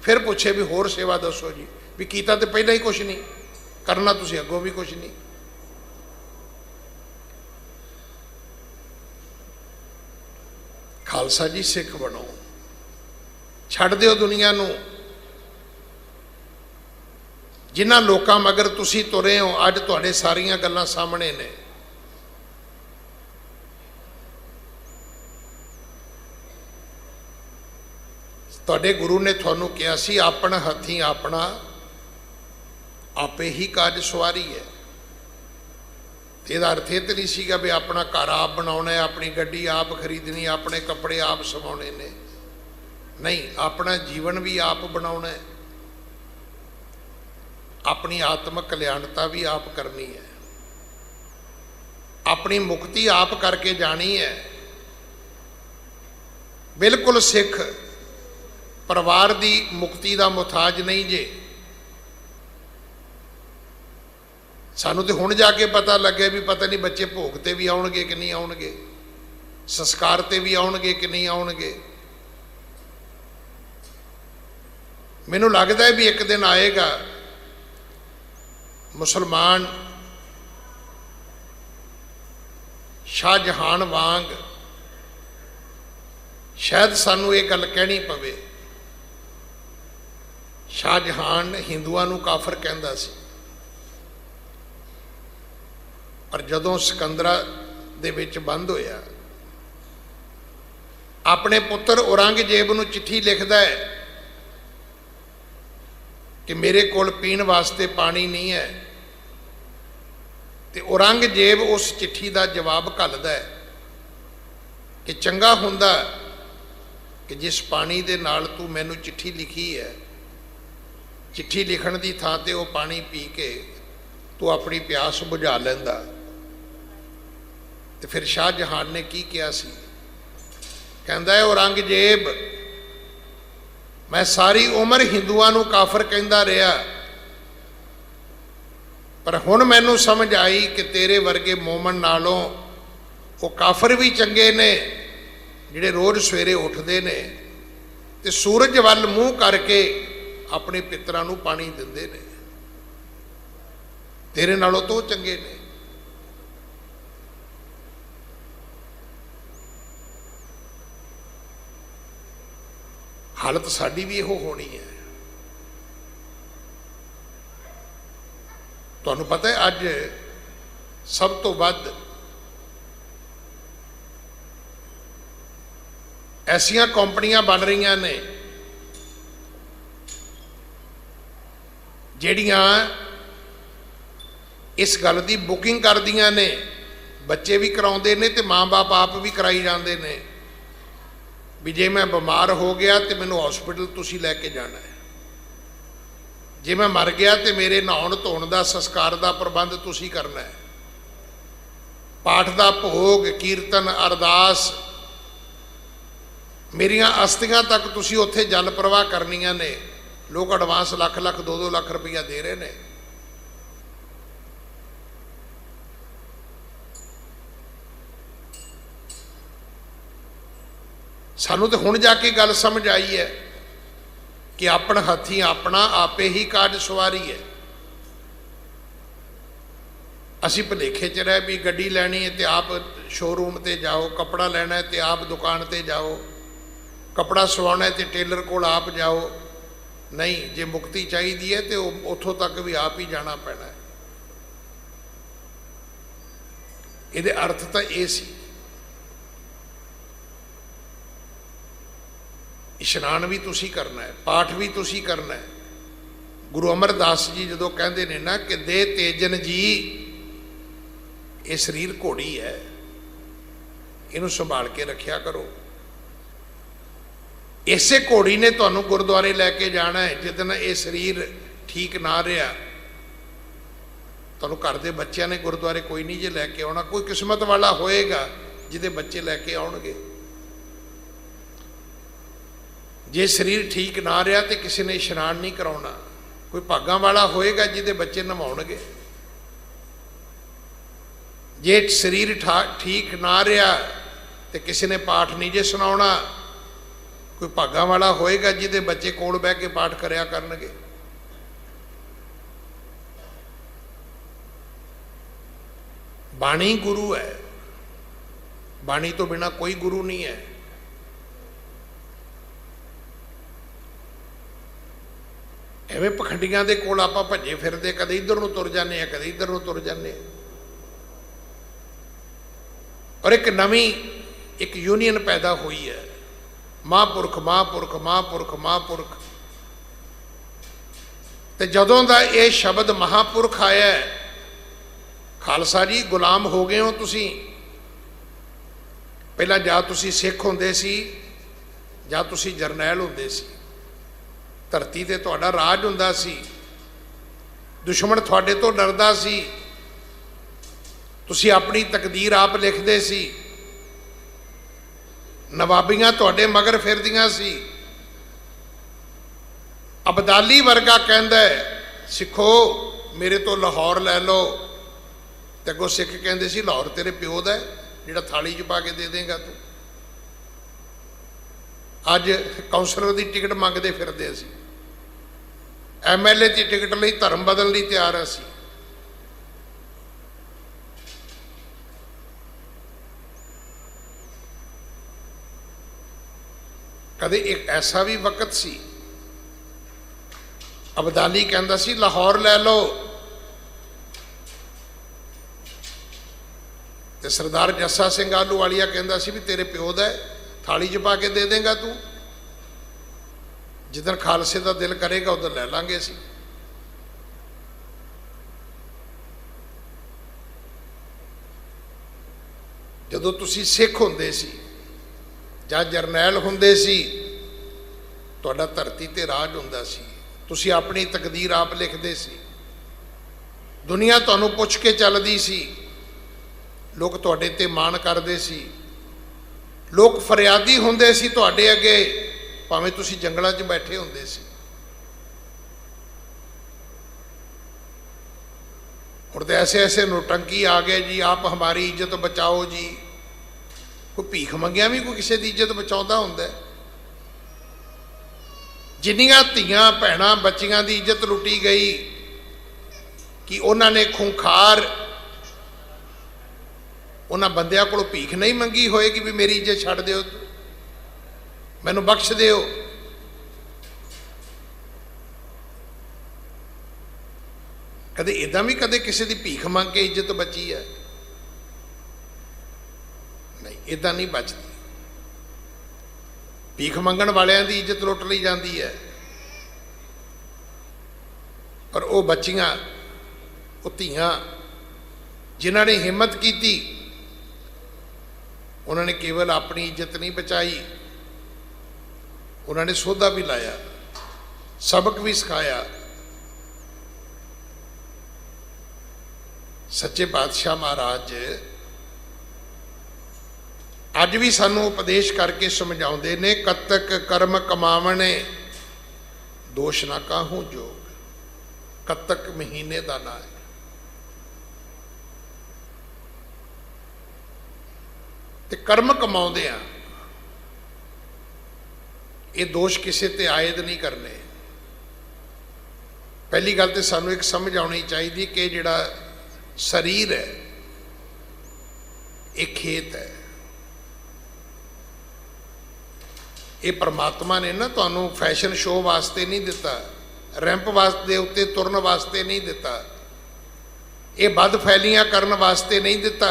फिर पूछे भी होर सेवा दसो जी। भी कीता तो पहला ही कुछ नहीं, करना तुसीं अगों भी कुछ नहीं। खालसा जी सिख बनो, छड्ड दिओ दुनिया नू। जिन्हां लोकां मगर तुसीं तुरे हो, अज तुहाडे सारियां गल्लां सामने ने। तुहाडे गुरु ने तुहानू कहा सी अपना हथी अपना आपे ही काज सवारी है। इहदा अर्थ ये तो नहीं सीगा भी अपना घर आप बनाउणा है, अपनी गड्डी आप खरीदनी, अपने कपड़े आप सवाउणे ने। नहीं, अपना जीवन भी आप बनाउणा है, अपनी आत्मक कल्याणता भी आप करनी है, अपनी मुक्ति आप करके जानी है। बिल्कुल सिख परिवार की मुक्ति का मुहताज नहीं जे। सानू तो हुण जाके पता लगे भी पता नहीं बच्चे भोग ते भी आउणगे कि नहीं आउणगे, संस्कार ते भी आउणगे कि नहीं आउणगे। मैनू लगता है भी एक दिन आएगा मुसलमान शाहजहान वांग शायद सानू ये गल कहनी पवे। शाहजहान हिंदुआं नू काफर कहंदा सी, पर जदों सिकंदरा दे विच बंद होया, अपने पुत्र औरंगजेब नू चिट्ठी लिखदा है कि मेरे कोल पीण वास्ते पानी नहीं है। तो औरंगजेब उस चिट्ठी का जवाब घल्लदा है कि चंगा हुंदा कि जिस पानी दे नाल तू मैनू चिट्ठी लिखी है, चिट्ठी लिखण दी थां ते वो पानी पी के तू अपनी प्यास बुझा लैंदा। तो फिर शाहजहान ने की किया सी? कहंदा है औरंगजेब मैं सारी उम्र हिंदुआं नू काफर कहंदा रहा, पर हुण मैनू समझ आई कि तेरे वर्गे मोमन नालों वो काफर भी चंगे ने जिहड़े रोज़ सवेरे उठते ने ते सूरज वल मूँह करके अपने पितरां नू पानी दिंदे ने। तेरे नालों तो चंगे ने। हालत साडी भी इहो होनी है। तुहानू पता है अज सब तो वध ऐसियां कंपनियां बन रही ने जिहड़ियां इस गल की बुकिंग करदियां ने, बच्चे भी कराउंदे ने ते माँ बाप आप भी कराई जाते ने भी जे मैं बीमार हो गया तो मैनू हॉस्पिटल तुसीं लैके जाना है। जे मैं मर गया तो मेरे नहाउण धोण का संस्कार का प्रबंध तुसी करना है। पाठ का भोग कीर्तन अरदास मेरिया अस्थियां तक तुसी उत्थे जल प्रवाह करनियां ने। लोग एडवांस लख लख 2-2 लाख रुपया दे रहे हैं। सानू तो हुण जाके गल समझ आई है कि अपन हथी अपना आपे ही काज सवारी है। असी भुलेखे च रह भी गड्डी लैनी है तो आप शोरूम ते जाओ, कपड़ा लेना है तो आप दुकान ते जाओ, कपड़ा सवाना है तो टेलर कोल आप जाओ। नहीं, जे मुक्ति चाहिए है तो उतों तक भी आप ही जाना पैना है। ये अर्थ तो ये सी। इशनान भी तुसी करना है, पाठ भी तुसी करना है। गुरु अमरदास जी जो कहते ने ना कि दे तेजन जी ये शरीर घोड़ी है, इनू संभाल के रखिया करो। इसे घोड़ी ने तुहानू गुरुद्वारे लैके जाना है। जिदन ये शरीर ठीक ना रहा, तुहानू घर के बच्चों ने गुरुद्वारे कोई नहीं जे लैके आना। कोई किस्मत वाला होएगा जिदे बच्चे लैके आउणगे। जे शरीर ठीक ना रहा तो किसी ने इशनान नहीं कराउणा। कोई भागां वाला होएगा जिदे बच्चे नवाउणगे। जे शरीर ठीक ना रहा तो किसी ने पाठ नहीं जे सुनाउणा। कोई भागां वाला होएगा जिदे बच्चे कोल बह के पाठ करया करनगे। बाणी गुरु है, बाणी तो बिना कोई गुरु नहीं है। एवं पखंडियां दे कोल आपां भजे फिरदे, कदे इधर नूं तुर जाने आ, कदे इधर नूं तुर जाने। और एक नवी एक यूनियन पैदा हुई है, महापुरख महापुरख महापुरख महापुरख। तो जदों दा ये शब्द महापुरख आया है, खालसा जी गुलाम हो गए हो तुसी। पहला जा तुसी सिख होंदे सी, जा तुसी जरनैल होंदे सी। धरती ते तुहाडा राज हुंदा सी, दुश्मन तुहाडे तो डरदा सी। तुसी अपनी तकदीर आप लिखदे सी। नवाबियां तुहाडे मगर फिरदियां सी। अबदाली वर्गा कहंदा है सिखो मेरे तो लाहौर लै लो। ते अगों सिख कहंदे सी लाहौर तेरे प्यो दा है जिहड़ा थाली च पा के दे देगा तू। अज कौंसलर की टिकट मंगते फिरदे असी, MLA की टिकट लई धर्म बदलने लई तैयार असी। कदे एक ऐसा भी वक्त सी अबदाली कहंदा सी लाहौर लै लो, ते सरदार जस्सा सिंह आलूवालिया कहंदा सी भी तेरे प्यो दा है, थाली च पा के दे देगा तू। जिदन खालसे का दिल करेगा उधर लै लांगे असी। जदों तुसी सिख हुंदे सी जां जरनैल हुंदे सी, तुहाडा धरती ते राज हुंदा सी। तुसी अपनी तकदीर आप लिखदे सी। दुनिया तुहानू पुछ के चलदी सी। लोग तुहाडे ते मान करदे सी। लोग फरियादी हुंदे सी तुहाडे अगे, भावें तुसी जंगलां 'च बैठे हुंदे सी। हुण तो ऐसे ऐसे नोटंकी आ गए जी, आप हमारी इज्जत बचाओ जी। कोई भीख मंगिया भी कोई किसी की इज्जत बचाउंदा हुंदा है? जिन्नियां धीआं भैणां बच्चियां की इज्जत लुटी गई कि उन्होंने खूंखार उन्होंने बंदियां कोलों भीख नहीं मंगी होएगी भी मेरी इज्जत छड्ड दिओ, मैनू बख्श दिओ। कदे इदां भी कदे किसी की भीख मंग के इज्जत बची है? नहीं, इदां नहीं बचती। भीख मंगण वालियां दी इज्जत लुट ली जाती है। पर वो बच्चियां वो धीआं जिन्हां ने हिम्मत की, उन्होंने केवल अपनी इज्जत नहीं बचाई, उन्होंने सौदा भी लाया, सबक भी सिखाया। सच्चे पातशाह महाराज अज भी सानू उपदेश करके समझाते ने, कतक कर्म कमावने दोष ना काहू जोग। कतक महीने का ना है। ते कर्म कमाउंदे आ, ये दोष किसी ते आयद नहीं करने। पहली गल तो सानू एक समझ आनी चाहिए कि जिहड़ा शरीर है एक खेत है। ये परमात्मा ने ना तुहानू फैशन शो वास्ते नहीं दिता, रैंप वास्ते उत्ते तुरन वास्ते नहीं दिता, ये बद फैलियां करन वास्ते नहीं दिता।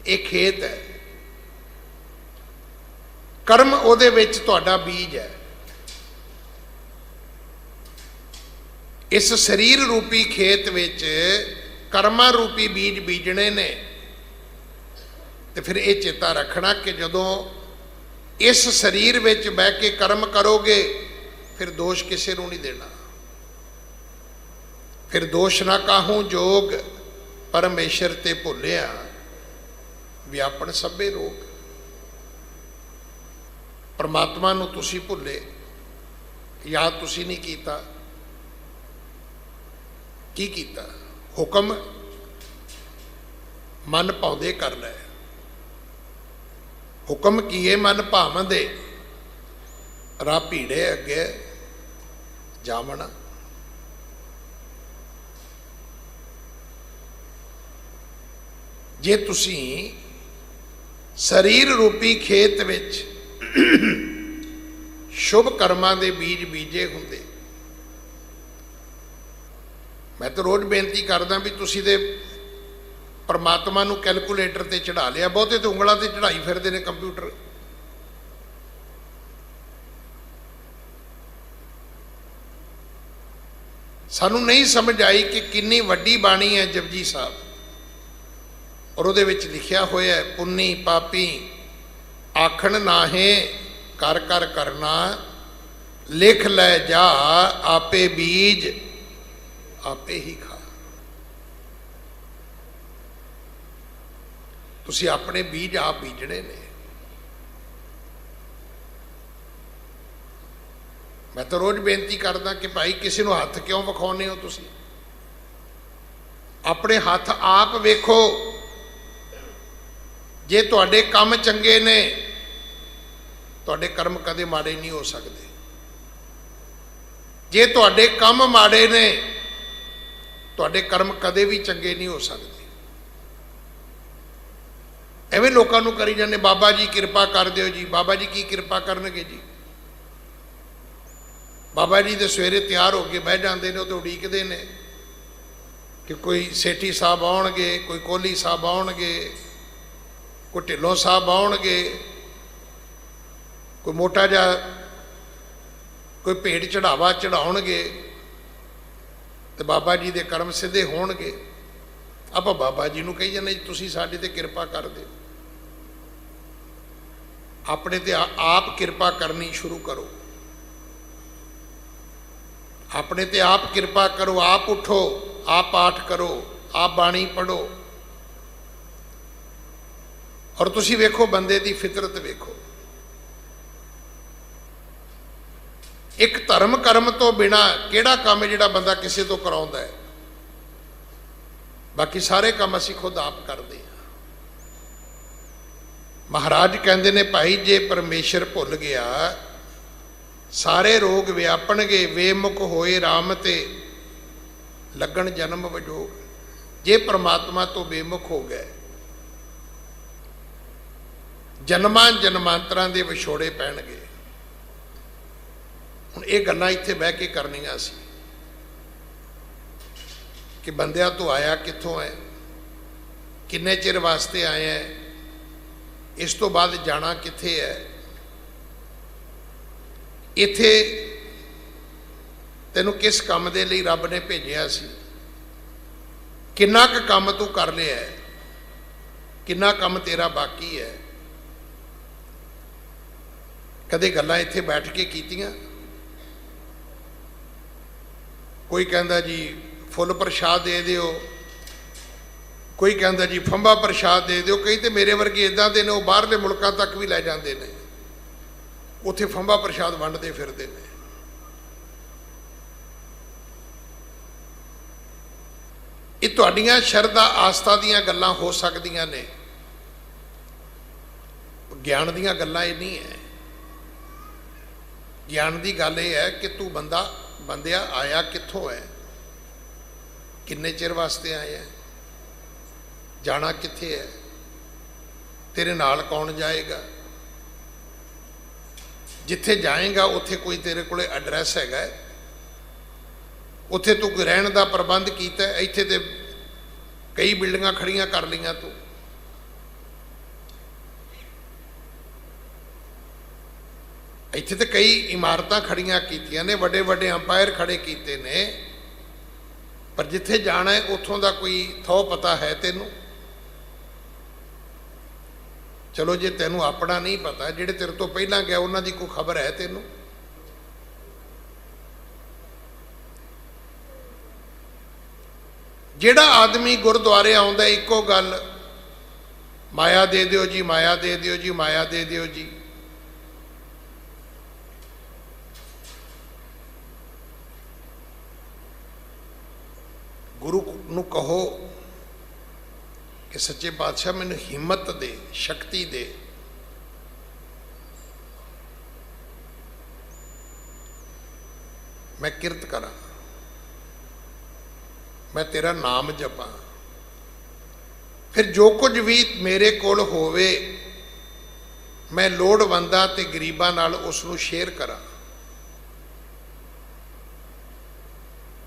ये खेत है। कर्म उहदे विच तुहाडा बीज है। इस शरीर रूपी खेत विच कर्मा रूपी बीज बीजने ने। तो फिर ये चेता रखना कि जदों इस शरीर विच बह के कर्म करोगे फिर दोष किसी को नहीं देना। फिर दोष ना काहू जोग, परमेश्वर ते भुलिया व्यापन सभे रोग। परमात्मा नूं तुसी भुले, याद तुसी नहीं कीता। की कीता? हुक्म मन पाउंदे कर लै। हुक्म किए मन भावंदे, रा भीड़े अगे जावना। जे तुसी शरीर रूपी खेत विच शुभ कर्मां दे बीज बीजे हुंदे, मैं तो रोज़ बेनती करदा भी तुसी दे परमात्मा नूं कैलकुलेटर ते चढ़ा लिया। बहुते तो उंगलां ते चढ़ाई फिरदे ने कंप्यूटर। सानू नहीं समझ आई कि कितनी वड्डी बाणी है जपजी साहब, और उहदे विच लिखिया होया है, पुन्नी पापी आखण नाहे कर कर करना, लिख लै जा आपे बीज आपे ही खा। तुसी अपने बीज आप बीजने ने। मैं तो रोज बेनती करदा कि भाई किसी को हथ क्यों विखाउने हो? तुसी अपने हथ आप वेखो। जे तुहाडे काम चंगे ने, तुहाडे कर्म कदे माड़े नहीं हो सकते। जे तुहाडे काम माड़े ने, तुहाडे कर्म कदे भी चंगे नहीं हो सकते। एवें लोगों को करी जाने, बाबा जी कृपा कर दिओ जी। बाबा जी की कृपा करनगे जी? बाबा जी तो सवेरे तैयार हो के बह जाते हैं, तो उड़ीकते हैं कि कोई सेठी साहब आउणगे, कोई कोहली साहब आउणगे, कोई ढिल्लों साहब आउणगे, कोई मोटा जा कोई भेंट चढ़ावा चढ़ाउणगे, तो बाबा जी के कर्म सिद्धे होणगे। आप बाबा जी नूं कही जाने तुसीं साडे ते कृपा कर दो। अपने ते आप कृपा करनी शुरू करो। अपने ते आप कृपा करो। आप उठो, आप पाठ करो, आप बाणी पढ़ो। और तुसीं वेखो बंदे दी फितरत वेखो। एक धर्म कर्म तो बिना किहड़ा काम है जिहड़ा बंदा किसी तो कराउंदा है? बाकी सारे काम असीं खुद आप करते हैं। महाराज कहते ने, भाई जे परमेश्वर भुल गया सारे रोग व्यापणगे, वेमुख होए राम ते लगन जन्म वजोग। जे परमात्मा तो बेमुख हो गए, जन्मां जन्मांतरां दे विछोड़े पैणगे। हुण ये गल्लां इत्थे बह के करनियां सी कि बंदिया तो आया कित्थों है, किन्ने चिर वास्ते आए हैं, इस तो बाद जाना कित्थे है, इत्थे तैनूं किस काम दे लई रब ने भेजिया सी, किन्ना क काम तू कर लिया है, किन्ना काम तेरा बाकी है। कदे गल्लां इत्थे बैठ के कीतियां? कोई कहंदा जी फुल प्रशाद दे दिओ, कोई कहता जी फंबा प्रशाद दे दो, कई तो मेरे वर्गे इदां दे ने वो बाहरले मुल्कां तक भी लै जाते हैं, उत्थे फंबा प्रशाद वंडते फिरते हैं। ये तुहाडियां शरधा आस्था दीयां गल्लां हो सकदियां ने, ज्ञान दीयां गल्लां ये नहीं है। ज्ञान की गल यह है कि तू बंदिया आया कित्थों है, किन्ने चिर वास्ते आया है, जाना कित्थे है, तेरे नाल कौन जाएगा, जिथे जाएगा उत्थे कोई तेरे कोले एड्रैस हैगा, उत्थे तू कोई रहन का प्रबंध किया, इत्थे ते कई बिल्डिंगां खड़ियां कर लियां तू, इत्थे तो कई इमारतां खड़ियां कीतियां ने, वड्डे वड्डे अंपायर खड़े कीते ने, पर जिथे जाना है उत्थों का कोई थौ पता है तेनू? चलो जे तेनू अपना नहीं पता, जिहड़े तेरे तो पहला गया उन्हां दी कोई खबर है तेनू? जिहड़ा आदमी गुरुद्वारे आउंदा इक्को गल, माया दे दिओ जी, माया दे दिओ जी, माया दे दिओ जी। गुरु नूं कहो कि सच्चे पातशाह मैनू हिम्मत दे, शक्ति दे, मैं किरत करा, मैं तेरा नाम जपा, फिर जो कुछ भी मेरे कोल होवे मैं लोड़वंदां ते गरीबां नाल उसनूं शेयर करा,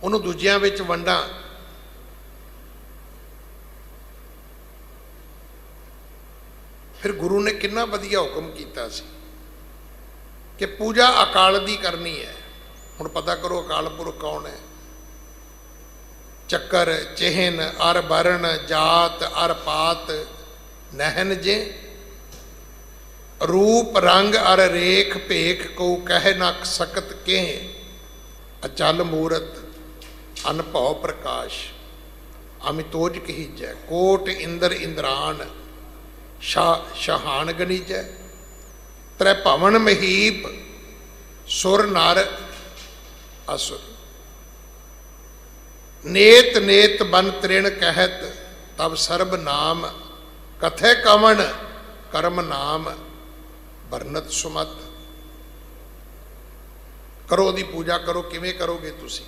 उन्होंने दूजियां विच वंडा। फिर गुरु ने कितना वधिया हुक्म किया कि पूजा अकाल दी करनी है। हुण पता करो अकाल पुरख कौन है? चक्कर चिहन अर वरण जात अर पात नहन जे, रूप रंग अर रेख भेख को कह न सकत के, अचल मूरत अनभव प्रकाश अमितोज कहीजै, कोट इंद्र इंद्रान शहान गणीजै, त्रै भवन महीप सुर नर असुर, नेत नेत बन तृण कहत तब सर्ब नाम, कथे कवन कर्म नाम बरनत सुमत। करो दी पूजा करो, किवें करोगे तुसी?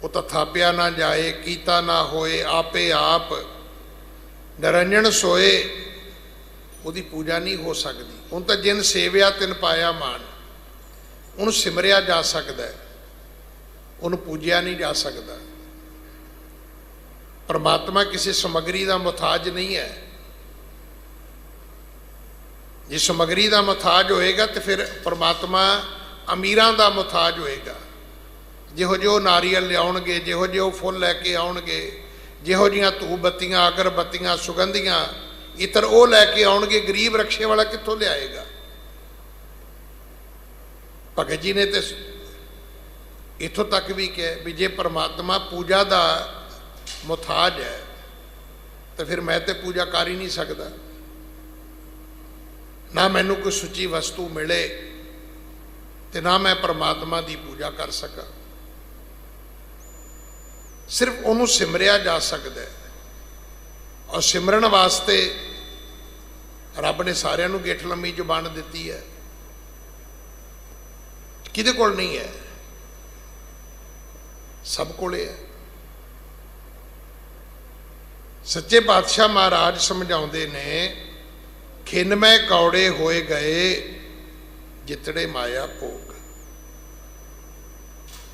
वो तो थापिया ना जाए, कीता ना होए, आपे आप निरंजन सोए, उसकी पूजा नहीं हो सकती। उन तो जिन सेविया तिन पाया मान, उन सिमरिया जा सकता है, उन पूजिया नहीं जा सकता। परमात्मा किसी समग्री का मुथाज नहीं है। जे समग्री का मुथाज होएगा तो फिर परमात्मा अमीरां का मुथाज होएगा। जिहो जो नारियल लियाउणगे, जिहो जो फुल लैके आउणगे, जिहो जिहियां धूप बत्तियां अगरबत्तियां सुगंधियां इतर वो लैके आउणगे, गरीब रक्षे वाला कित्थों लियाएगा? भगत जी ने तो इत्थों तक भी कहा भी जे परमात्मा पूजा का मुथाज है तो फिर मैं तो पूजा कर ही नहीं सकता, ना मैनू कोई सुची वस्तु मिले तो ना मैं परमात्मा की पूजा कर सका। सिर्फ उन्होंने सिमरिया जा सकता है, और सिमरन वास्ते रब ने सारिਆਂ ਨੂੰ गिठ लम्मी जुबान दी है, किदे कोल नहीं है? सब कोले है। सच्चे पातशाह महाराज समझाते ने, खिनमय कौड़े होए गए जितड़े माया भोग।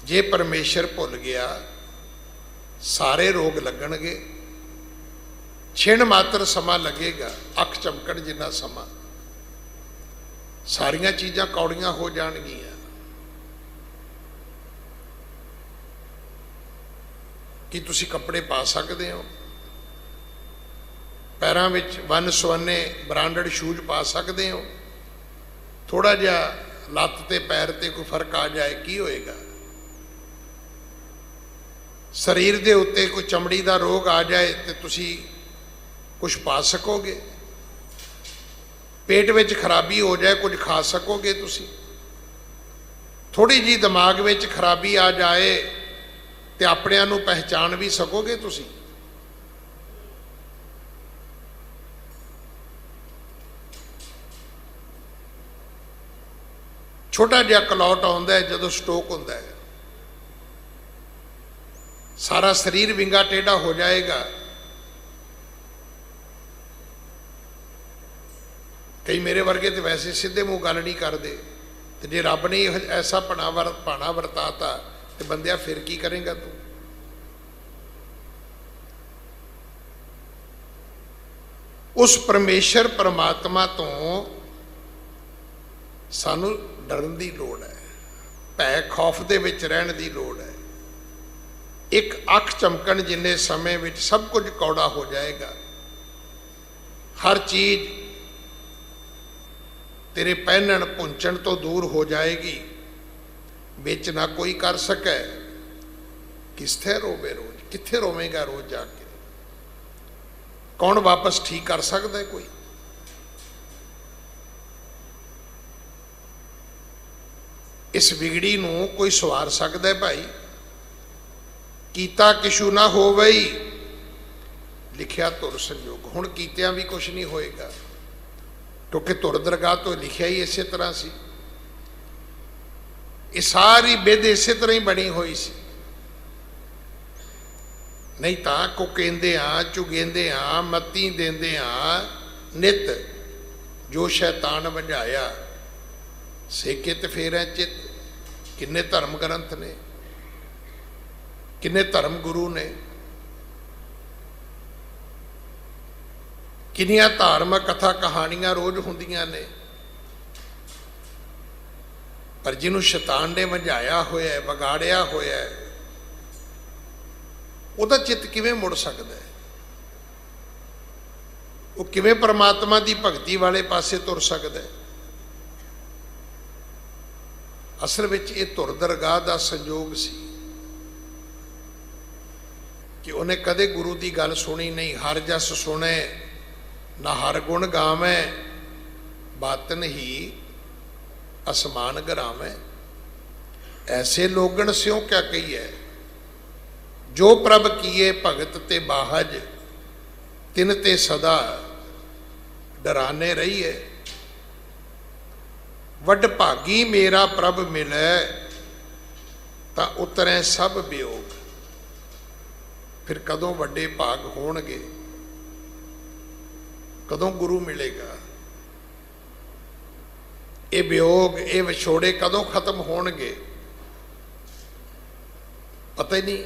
जे परमेश्वर भुल गया सारे रोग लगणगे, छिण मात्र समा लगेगा, अख चमकण जिन्ना समा, सारियां चीज़ां कौड़ियां हो जाणगियां। कि तुसी कपड़े पा सकते हो, पैरों में वन सुवन्ने ब्रांडेड शूज पा सकते हो, थोड़ा जिहा लत्त ते पैर ते कोई फर्क आ जाए की होएगा? ਸਰੀਰ ਦੇ ਉੱਤੇ ਕੋਈ ਚਮੜੀ ਦਾ ਰੋਗ ਆ ਜਾਏ ਤੇ ਤੁਸੀਂ ਕੁਝ ਪਾ ਸਕੋਗੇ? पेट ਵਿੱਚ ਖਰਾਬੀ ਹੋ ਜਾਏ ਕੁਝ ਖਾ ਸਕੋਗੇ ਤੁਸੀਂ? ਥੋੜੀ ਜੀ ਦਿਮਾਗ ਵਿੱਚ ਖਰਾਬੀ ਆ ਜਾਏ ਤੇ ਆਪਣਿਆਂ ਨੂੰ ਪਹਿਚਾਨ ਵੀ ਸਕੋਗੇ ਤੁਸੀਂ? ਛੋਟਾ ਜਿਹਾ ਕਲੌਟ ਆਉਂਦਾ ਹੈ ਜਦੋਂ ਸਟ੍ਰੋਕ ਹੁੰਦਾ ਹੈ, ਸਾਰਾ ਸਰੀਰ ਵਿੰਗਾ ਟੇਢਾ ਹੋ ਜਾਏਗਾ। ਕਈ ਮੇਰੇ ਵਰਗੇ ਤੇ ਵੈਸੇ ਸਿੱਧੇ ਮੂੰਹ ਗੱਲ ਨਹੀਂ ਕਰਦੇ, ਤੇ ਜੇ ਰੱਬ ਨੇ ਐਸਾ ਭਾਣਾ ਵਰਤਾਤਾ ਤੇ ਬੰਦਿਆ ਫਿਰ ਕੀ ਕਰੇਗਾ ਤੂੰ? ਉਸ ਪਰਮੇਸ਼ਰ ਪਰਮਾਤਮਾ ਤੋਂ ਸਾਨੂੰ ਡਰਨ ਦੀ ਲੋੜ ਹੈ, ਭੈ ਖੌਫ ਦੇ ਵਿੱਚ ਰਹਿਣ ਦੀ ਲੋੜ ਹੈ। ਇੱਕ ਅੱਖ ਚਮਕਣ ਜਿੰਨੇ ਸਮੇਂ ਵਿੱਚ ਸਭ ਕੁਝ ਕੌੜਾ ਹੋ ਜਾਏਗਾ, ਹਰ ਚੀਜ਼ तेरे पहनण पुंचण तो दूर हो जाएगी, बिच ना कोई कर सके, किस्थे रोवे रोज, कित्थे रोवेगा रोज जाके? कौन वापस ठीक कर सकता है? कोई इस विगड़ी नूं कोई सवार सकता है? भाई कीता किशु ना हो वही, लिखिया तुर संयोग। हुण कीतिया भी कुछ नहीं होएगा, क्योंकि तुर दरगाह तो लिखिया ही इस तरह सी। ये सारी बिध इस तरह ही बनी हुई सी, नहीं तो कुकेंदे चुगेंदे मती देंदे नित जो शैतान वजाया सेकित फेर चित। किन्ने धर्म ग्रंथ ने, किन्ने धर्म गुरु ने, किन्नियां धार्मिक कथा कहानियां रोज हुंदियां ने, पर जिन्हों शैतान ने वंझाया होया है, विगाड़िया होया है, उहदा चित्त किवें मुड़ सकदा है? वो किवें परमात्मा की भगती वाले पासे तुर सकदा है? असल विच ये तुर दरगाह दा संयोग सी कि उन्हें कदे गुरु की गल सुनी नहीं। हर जस सुने ना हर गुण गावे, बातन ही असमान गरावे। ऐसे लोगन स्यों क्या कहिए, जो प्रभ किए भगत ते बाहज, तिन ते सदा डराने रहिए। वड भागी मेरा प्रभ मिले, ता उतरे सब वियोग। फिर कदों वड्डे भाग होणगे, कदों गुरु मिलेगा? ये वियोग, ये विछोड़े कदों खत्म होणगे? पता ही नहीं।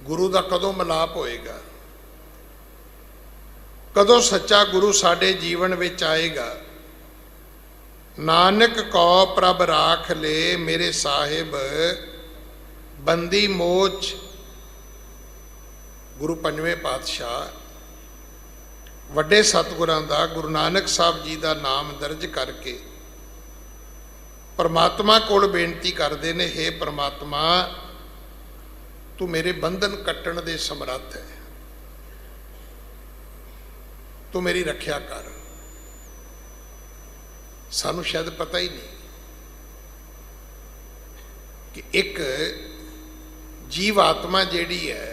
गुरु का कदों मिलाप होएगा? कदों सच्चा गुरु साडे जीवन विच आएगा? नानक को प्रभ राख ले मेरे साहिब, बंदी मोच। गुरु पंजवें पातशाह वड्डे सतगुरां दा गुरु नानक साहब जी का नाम दर्ज करके परमात्मा कोल बेनती करते ने, हे परमात्मा तू मेरे बंधन कट्टण दे समर्थ है, तू मेरी रखिया कर। सानू शायद पता ही नहीं कि एक जीव आत्मा जिहड़ी है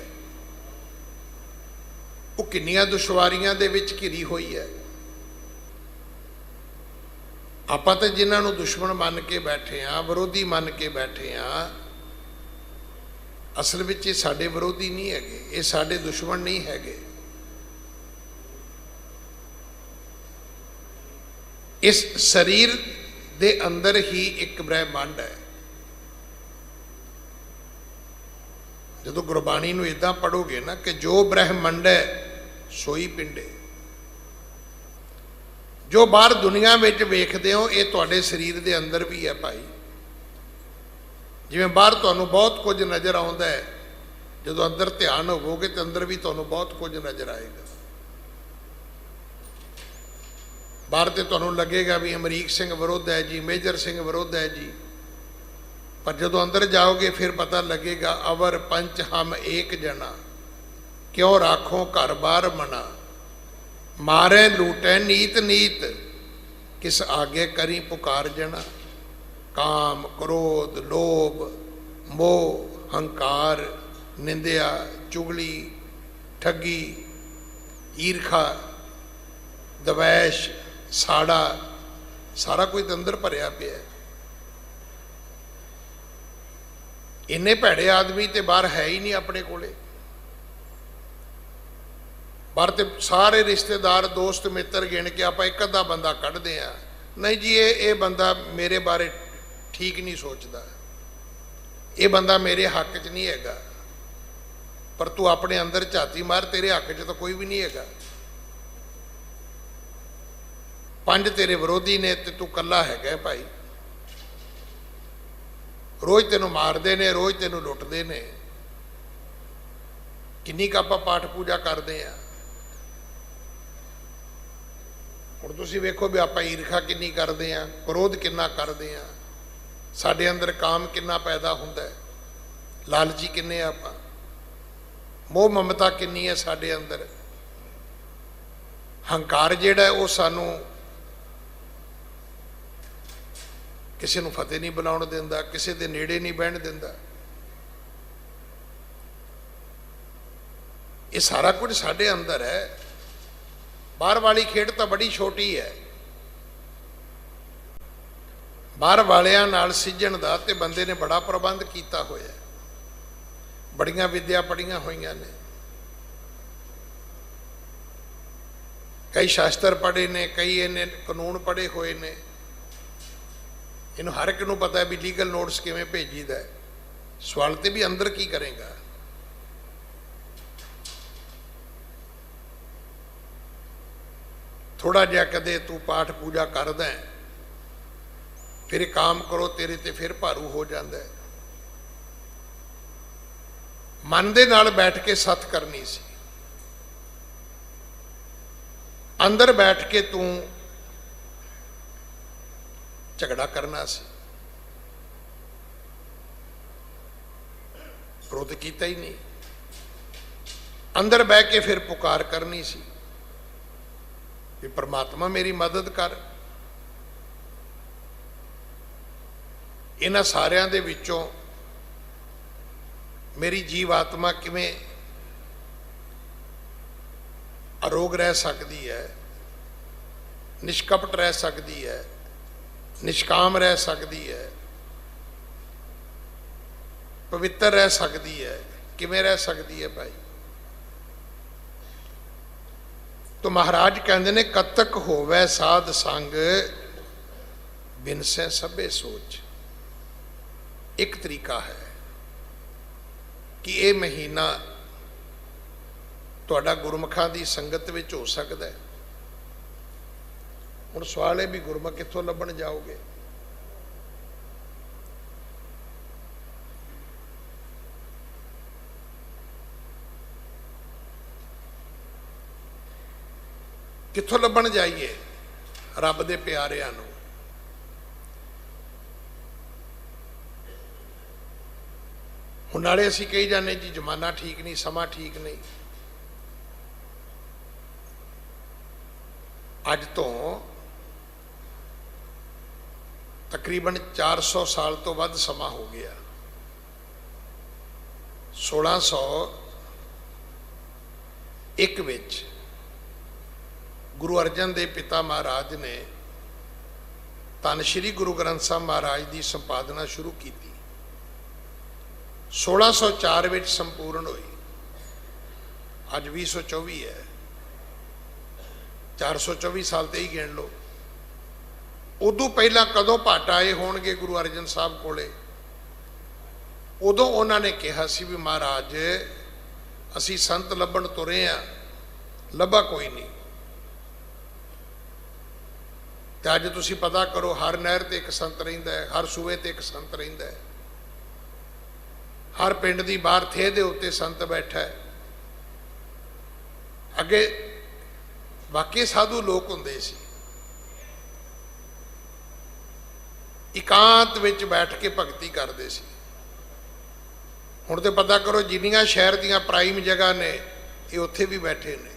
वो किन्नियां दुश्वारियां दे विच घिरी हुई है। आपां तां जिन्हां नूं दुश्मन मन के बैठे हाँ, विरोधी मन के बैठे हाँ, असल विच ये साडे विरोधी नहीं हैगे, ये साडे दुश्मन नहीं हैगे। इस शरीर दे अंदर ही एक ब्रह्मांड है। जो गुरबाणी नूं इदां पढ़ोगे ना कि जो ब्रह्मंड है सोई पिंडे, जो बाहर दुनिया में वेखते हो ये तुहाडे शरीर के अंदर भी है भाई। जिवें बाहर तुहानूं बहुत कुछ नज़र आउंदा है, जो अंदर ध्यान होवोगे तो अंदर भी तुहानूं बहुत कुछ नज़र आएगा। बाहर तो तुहानूं लगेगा भी अमरीक सिंह विरुद्ध है जी, मेजर सिंह विरुद्ध है जी, पर जदों अंदर जाओगे फिर पता लगेगा, अवर पंच हम एक जना, क्यों राखो घर बार मना, मारे लूटे नीत नीत, किस आगे करी पुकार जना। काम क्रोध लोभ मोह हंकार निंदिया चुगली ठगी ईर्खा दवैश साड़ा सारा कुछ अंदर भरिया पिया। इन्ने भैड़े आदमी तो बाहर है ही नहीं अपने कोले। बाहर तो सारे रिश्तेदार दोस्त मित्र गिन के आप एक अद्धा बंदा कढ़ते हैं, नहीं जी ये बंदा मेरे बारे ठीक नहीं सोचता, ये बंदा मेरे हक च नहीं हैगा। पर तू अपने अंदर झाती मार, तेरे हक च तो कोई भी नहीं हैगा। पंज तेरे विरोधी ने ते तू कला है भाई। रोज तेनों मारते ने, रोज तेनों लुटते ने। किन्नी क आपां पाठ पूजा करते हैं। हुण तुसीं वेखो भी आपां ईर्खा किन्नी करते हैं, क्रोध किन्ना करते हैं, साडे अंदर काम किन्ना पैदा हुंदा है, लालची किन्ने आपां, मोह ममता किन्नी है साडे अंदर। हंकार जिहड़ा है वो सानू किसी नूं फतेह नहीं बुलाउण दिंदा, किसी दे नेड़े नहीं बहण दिंदा। ये सारा कुछ साडे अंदर है। बाहर वाली खेड तो बड़ी छोटी है। बाहर वालियां नाल सिੱਝਣ दा ते बंदे ने बड़ा प्रबंध किया होया। बड़ियां विद्या पढ़ियां होईयां ने, कई शास्त्र पढ़े ने, कई इन्हें कानून पढ़े हुए ने। इन्हूं हर एक नूं पता है भी लीगल नोटिस किवें भेजीदा है। सवाल ते भी अंदर की करेगा। थोड़ा जिहा कदे तू पाठ पूजा करदा है, फिर काम करो तेरे ते फिर भारू हो जाता है। मन दे नाल बैठ के सत करनी सी, अंदर बैठ के तू झगड़ा करना सी। क्रोध किया ही नहीं। अंदर बह के फिर पुकार करनी सी कि परमात्मा मेरी मदद कर। इन्हां सारियां दे विचों मेरी जीव आत्मा किवें अरोग रह सकती है, निष्कपट रह सकती है, निष्काम रह सकती है, पवित्र रह सकती है, किवें रह सकती है भाई। तो महाराज कहते ने कतक होवै साध संग बिनसै सभे सोच। एक तरीका है कि ये महीना तुहाडा गुरमुखां दी संगत विच हो सकता है। हुण सवाल है भी गुरमुख कित्थों लभण जाओगे। कित्थों लभण जाइए रब दे प्यारिआं नूं। हुण नाले असीं कही जाने जी जमाना ठीक नहीं, समा ठीक नहीं। अज तो तकरीबन 400 साल तो वध समा हो गया। 1601 विच गुरु अर्जन देव पिता महाराज ने धन श्री गुरु ग्रंथ साहब महाराज की संपादना शुरू की। 1604 विच संपूर्ण हुई। अज 2024 है, 424 साल ते ही गिण लो। उदों पहला कदों भट्ट आए होणगे गुरु अर्जन साहब कोले, उदों उन्होंने कहा सी भी महाराज असी संत लभण तुरे आ, लभा कोई नहीं। तो अज तुसीं पता करो हर नहर ते एक संत रहिंदा है, हर सूबे ते एक संत रहिंदा है, हर पिंड दी बाहर थे दे उत्ते संत बैठा है। अगे वाकई साधु लोग हुंदे सी। ਇਕਾਂਤ ਵਿੱਚ ਬੈਠ ਕੇ ਭਗਤੀ ਕਰਦੇ ਸੀ। ਹੁਣ ਤੇ ਪਤਾ ਕਰੋ ਜਿੰਨੀਆਂ ਸ਼ਹਿਰ ਦੀਆਂ ਪ੍ਰਾਈਮ ਜਗ੍ਹਾ ਨੇ ਇਹ ਉੱਥੇ ਵੀ ਬੈਠੇ ਨੇ।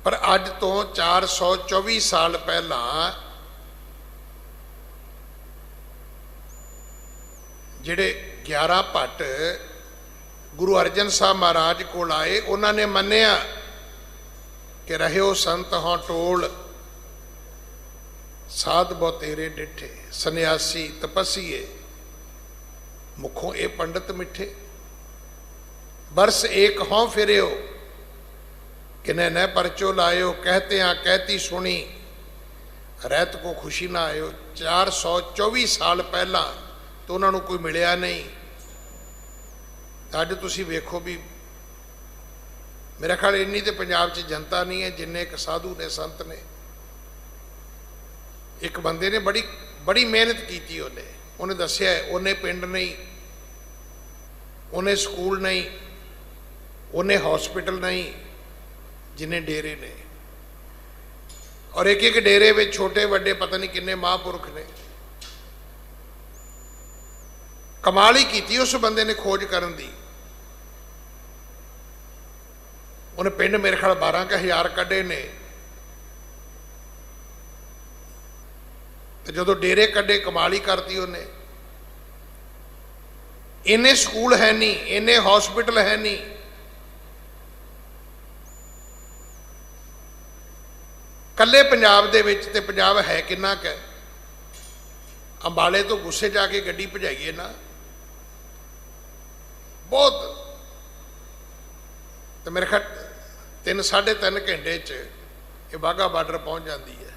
ਪਰ ਅੱਜ ਤੋਂ 424 ਸਾਲ ਪਹਿਲਾਂ ਜਿਹੜੇ 11 ਭੱਟ ਗੁਰੂ ਅਰਜਨ ਸਾਹਿਬ ਮਹਾਰਾਜ ਕੋਲ ਆਏ, ਉਹਨਾਂ ਨੇ ਮੰਨਿਆ ਕਿ ਰਹਿਓ ਸੰਤ ਹਾਂ ਟੋਲ, ਸਾਧ ਬਹੁ ਤੇਰੇ ਡਿਠੇ, ਸੰਨਿਆਸੀ ਤਪਸੀਏ ਮੁਖੋਂ ਇਹ ਪੰਡਤ ਮਿੱਠੇ, बरस एक हों फिर किने न परचो लायो, कहते हैं कहती सुनी रैत को खुशी ना आयो। 424 साल पहला तो उन्होंने कोई मिलिया नहीं। अज तुसी वेखो भी मेरा ख्याल इन्नी तो पंजाब च जनता नहीं है जिन्ने एक साधु ने संत ने। एक बंदे ने बड़ी बड़ी मेहनत की, उन्हें दसिया उन्हें पिंड नहीं, उन्हें स्कूल नहीं, उन्हें हॉस्पिटल नहीं, जिन्हें डेरे ने। और एक एक डेरे में छोटे बड़े पता नहीं किन्ने महापुरख ने। कमाल ही की उस बंदे ने खोज करन दी। उन्हें पिंड मेरे ख्याल 12,000 कड्ढे ने। तो जो डेरे कड्ढे कमाल ही करती उन्हें। इन्ने स्कूल है नहीं, इन्ने हॉस्पिटल है नहीं। कल्ले पंजाब दे विच ते पंजाब है किन्ना क। अंबाले तो गुस्से जाके गड्डी भजाइए ना, बहुत। तो मेरे ख्याल 3-3.5 घंटे ये बाघा बार्डर पहुंच जाती है।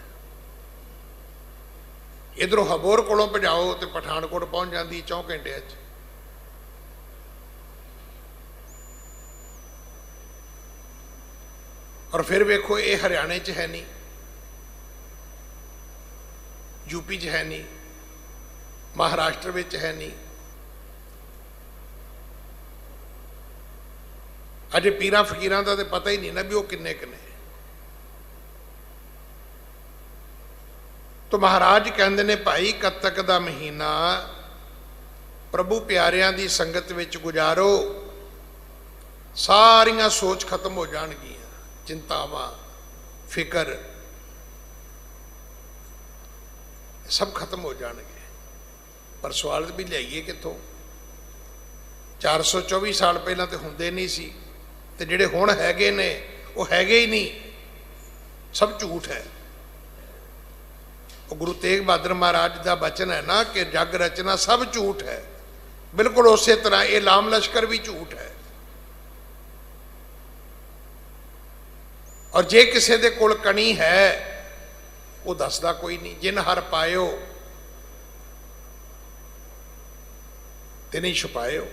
इधरों हबोर कोलों भजाओ तो पठानकोट पहुंच जाती 4 घंटे। और फिर वेखो ये हरियाणे च है नहीं, यूपी च है नहीं, महाराष्ट्र में है नहीं। अजे पीरां फकीरां दा तो पता ही नहीं ना भी वो किन्ने किन्ने। तो महाराज कहते ने भाई कत्तक दा महीना प्रभु प्यारियां दी संगत विच गुजारो, सारियां सोच खत्म हो जाणगियां, चिंतावां फिकर सब खत्म हो जाएंगे। पर सवाल भी लियाइए कितों? 424 साल पहला तो होंदे नहीं सी, ते जिहड़े हुण हैगे ने वो हैगे ही नहीं, सब झूठ है। वो गुरु तेग बहादुर महाराज का बचन है ना कि जग रचना सब झूठ है। बिल्कुल उस तरह ये लाम लश्कर भी झूठ है। और जे किसी दे कोल कणी है वो दसदा कोई नहीं। जिन हर पायो तिने छुपायो।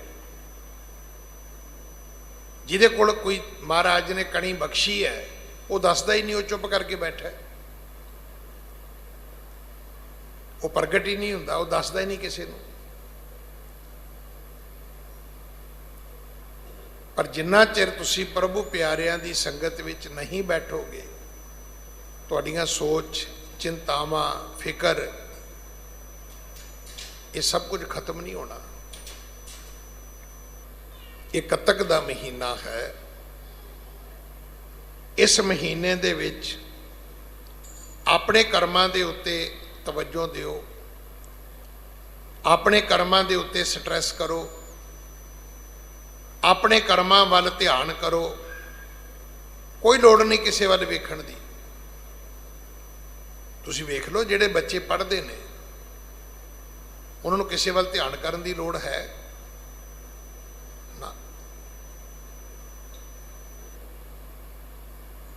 जिदे कोल कोई महाराज ने कणी बख्शी है वो दसदा ही नहीं, वो चुप करके बैठा है, वो प्रगट ही नहीं हुंदा, वो दसदा ही नहीं किसी को। पर जिन्ना चिर तुसी प्रभु प्यारियां दी संगत विच नहीं बैठोगे, तुहाडीआं सोच चिंतावां फिकर ये सब कुछ खत्म नहीं होना। ये कत्तक दा महीना है। इस महीने दे विच अपने कर्मां दे उत्ते तवज्जो दिओ, अपने कर्मां दे उत्ते स्ट्रैस करो, अपने कर्मां वाल ध्यान करो। कोई लोड़ नहीं किसी वाल वेखण दी। तुसीं वेख लो जिहड़े बच्चे पढ़ते ने उन्होंने किसी वाल ध्यान करन दी लोड़ है ना।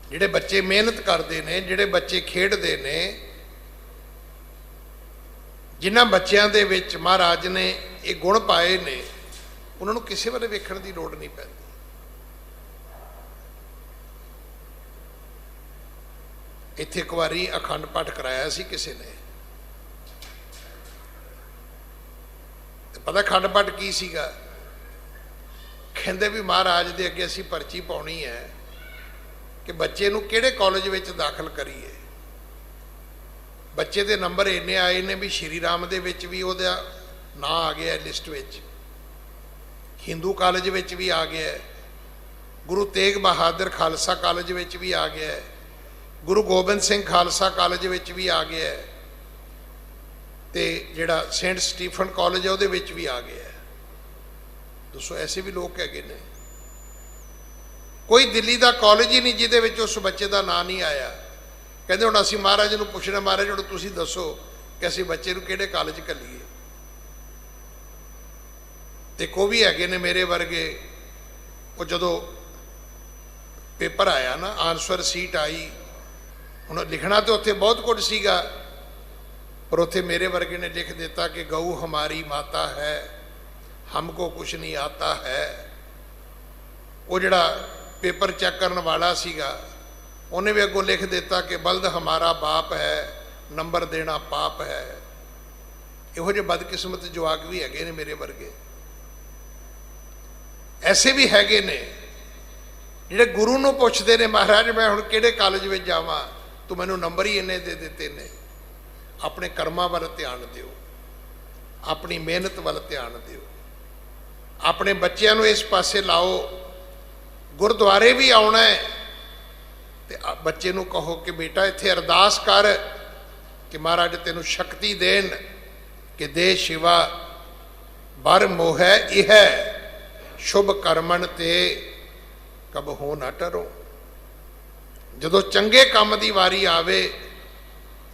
जिहड़े बच्चे मेहनत करते ने, जिहड़े बच्चे खेडते ने, जिन्हां बच्चों दे विच महाराज ने ये गुण पाए ने, उन्होंने किसी वाले वेखण दी लोड़ नहीं पैंदी। इत्थे एक बारी अखंड पाठ कराया सी किसी ने। पता अखंड पाठ की सीगा? कहंदे भी महाराज दे अगे असीं पर्ची पाउणी है कि बच्चे नूं किहड़े कॉलेज विच दाखल करिए। बच्चे दे नंबर इन्ने आए ने भी श्री राम दे विच भी उहदा नां आ गया लिस्ट विच, हिंदू कॉलेज विच भी आ गया, गुरु तेग बहादुर खालसा कॉलेज विच भी आ गया, गुरु गोबिंद सिंह खालसा कॉलेज विच भी आ गया, ते जिहड़ा सेंट स्टीफन कॉलेज है उहदे विच भी आ गया। दोस्तों ऐसे भी लोग हैगे ने। कोई दिल्ली का कॉलेज ही नहीं जिहदे विच उस बच्चे का नाम नहीं आया। कहते हुण असीं महाराज नूं पुछना, महाराज हुण तुसीं दसो कि असीं बच्चे नूं किहड़े कॉलेज घल्लीए। ते कोई भी हैगे ने मेरे वर्गे, वो जदों पेपर आया ना, आंसर सीट आई, हुण लिखना तो उत्थे बहुत कुछ सीगा, पर उत्थे मेरे वर्गे ने लिख दिता कि गऊ हमारी माता है, हमको कुछ नहीं आता है। वो जिहड़ा पेपर चैक करने वाला सीगा उन्हें भी अगों लिख दिता कि बल्द हमारा बाप है, नंबर देना पाप है। इहो जिहे बदकिस्मत जवाक भी हैगे ने मेरे वर्गे। ऐसे भी हैगे ने जिहड़े गुरु नूं पुछदे ने, महाराज मैं हुण किहड़े कॉलेज विच जावां, तूं मैनूं नंबर ही इन्ने दे दित्ते ने। अपने कर्मां वल ध्यान दिओ, अपनी मेहनत वल ध्यान दिओ, अपने बच्चों को इस पासे लाओ। गुरुद्वारे भी आना है तो बच्चे को कहो कि बेटा इत्थे अरदास कर कि महाराज तेनों शक्ति देन कि दे शिवा बर मोह यह शुभ कर्मन ते कब हो ना टरो। जदों चंगे काम की वारी आवे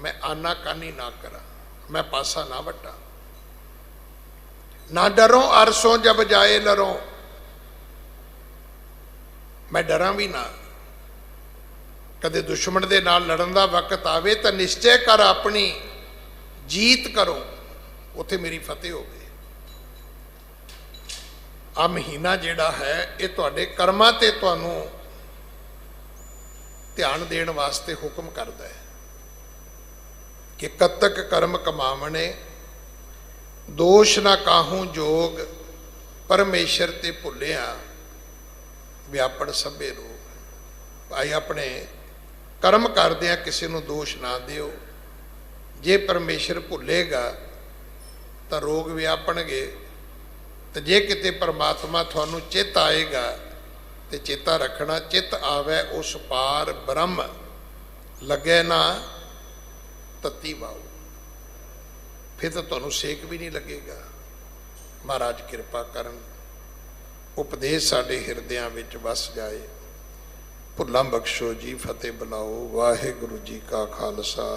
मैं आना कानी ना करा, मैं पासा ना वटा। ना डरो अरसों जब जाए लरो, मैं डरा भी ना। कदे दुश्मन दे नाल लड़न दा वक्त आवे तो निश्चय कर अपनी जीत करो, उत्थे मेरी फतेह होवे। आ महीना जिहड़ा है ये तुहाडे कर्मां ते तुहानूं ध्यान देण वास्ते हुक्म करदा है कि कतक कर्म कमावणे दोष ना काहू जोग, परमेश्वर ते भुलिया व्यापण सभे रोग। भाई अपने कर्म करदे किसी को दोष ना दिओ। जे परमेश्वर भुलेगा तो रोग व्यापणगे, तो जे किते परमात्मा थानू चित आएगा तो चेता रखना, चित आवे उस पार ब्रह्म, लगे ना तत्ती वाओ, फिर तो तुहानू सेक भी नहीं लगेगा। महाराज कृपा करन, उपदेश साडे हिरदियां विच वस जाए। भुल्लां बख्शो जी, फतेह बुलाओ। वाहिगुरू जी का खालसा।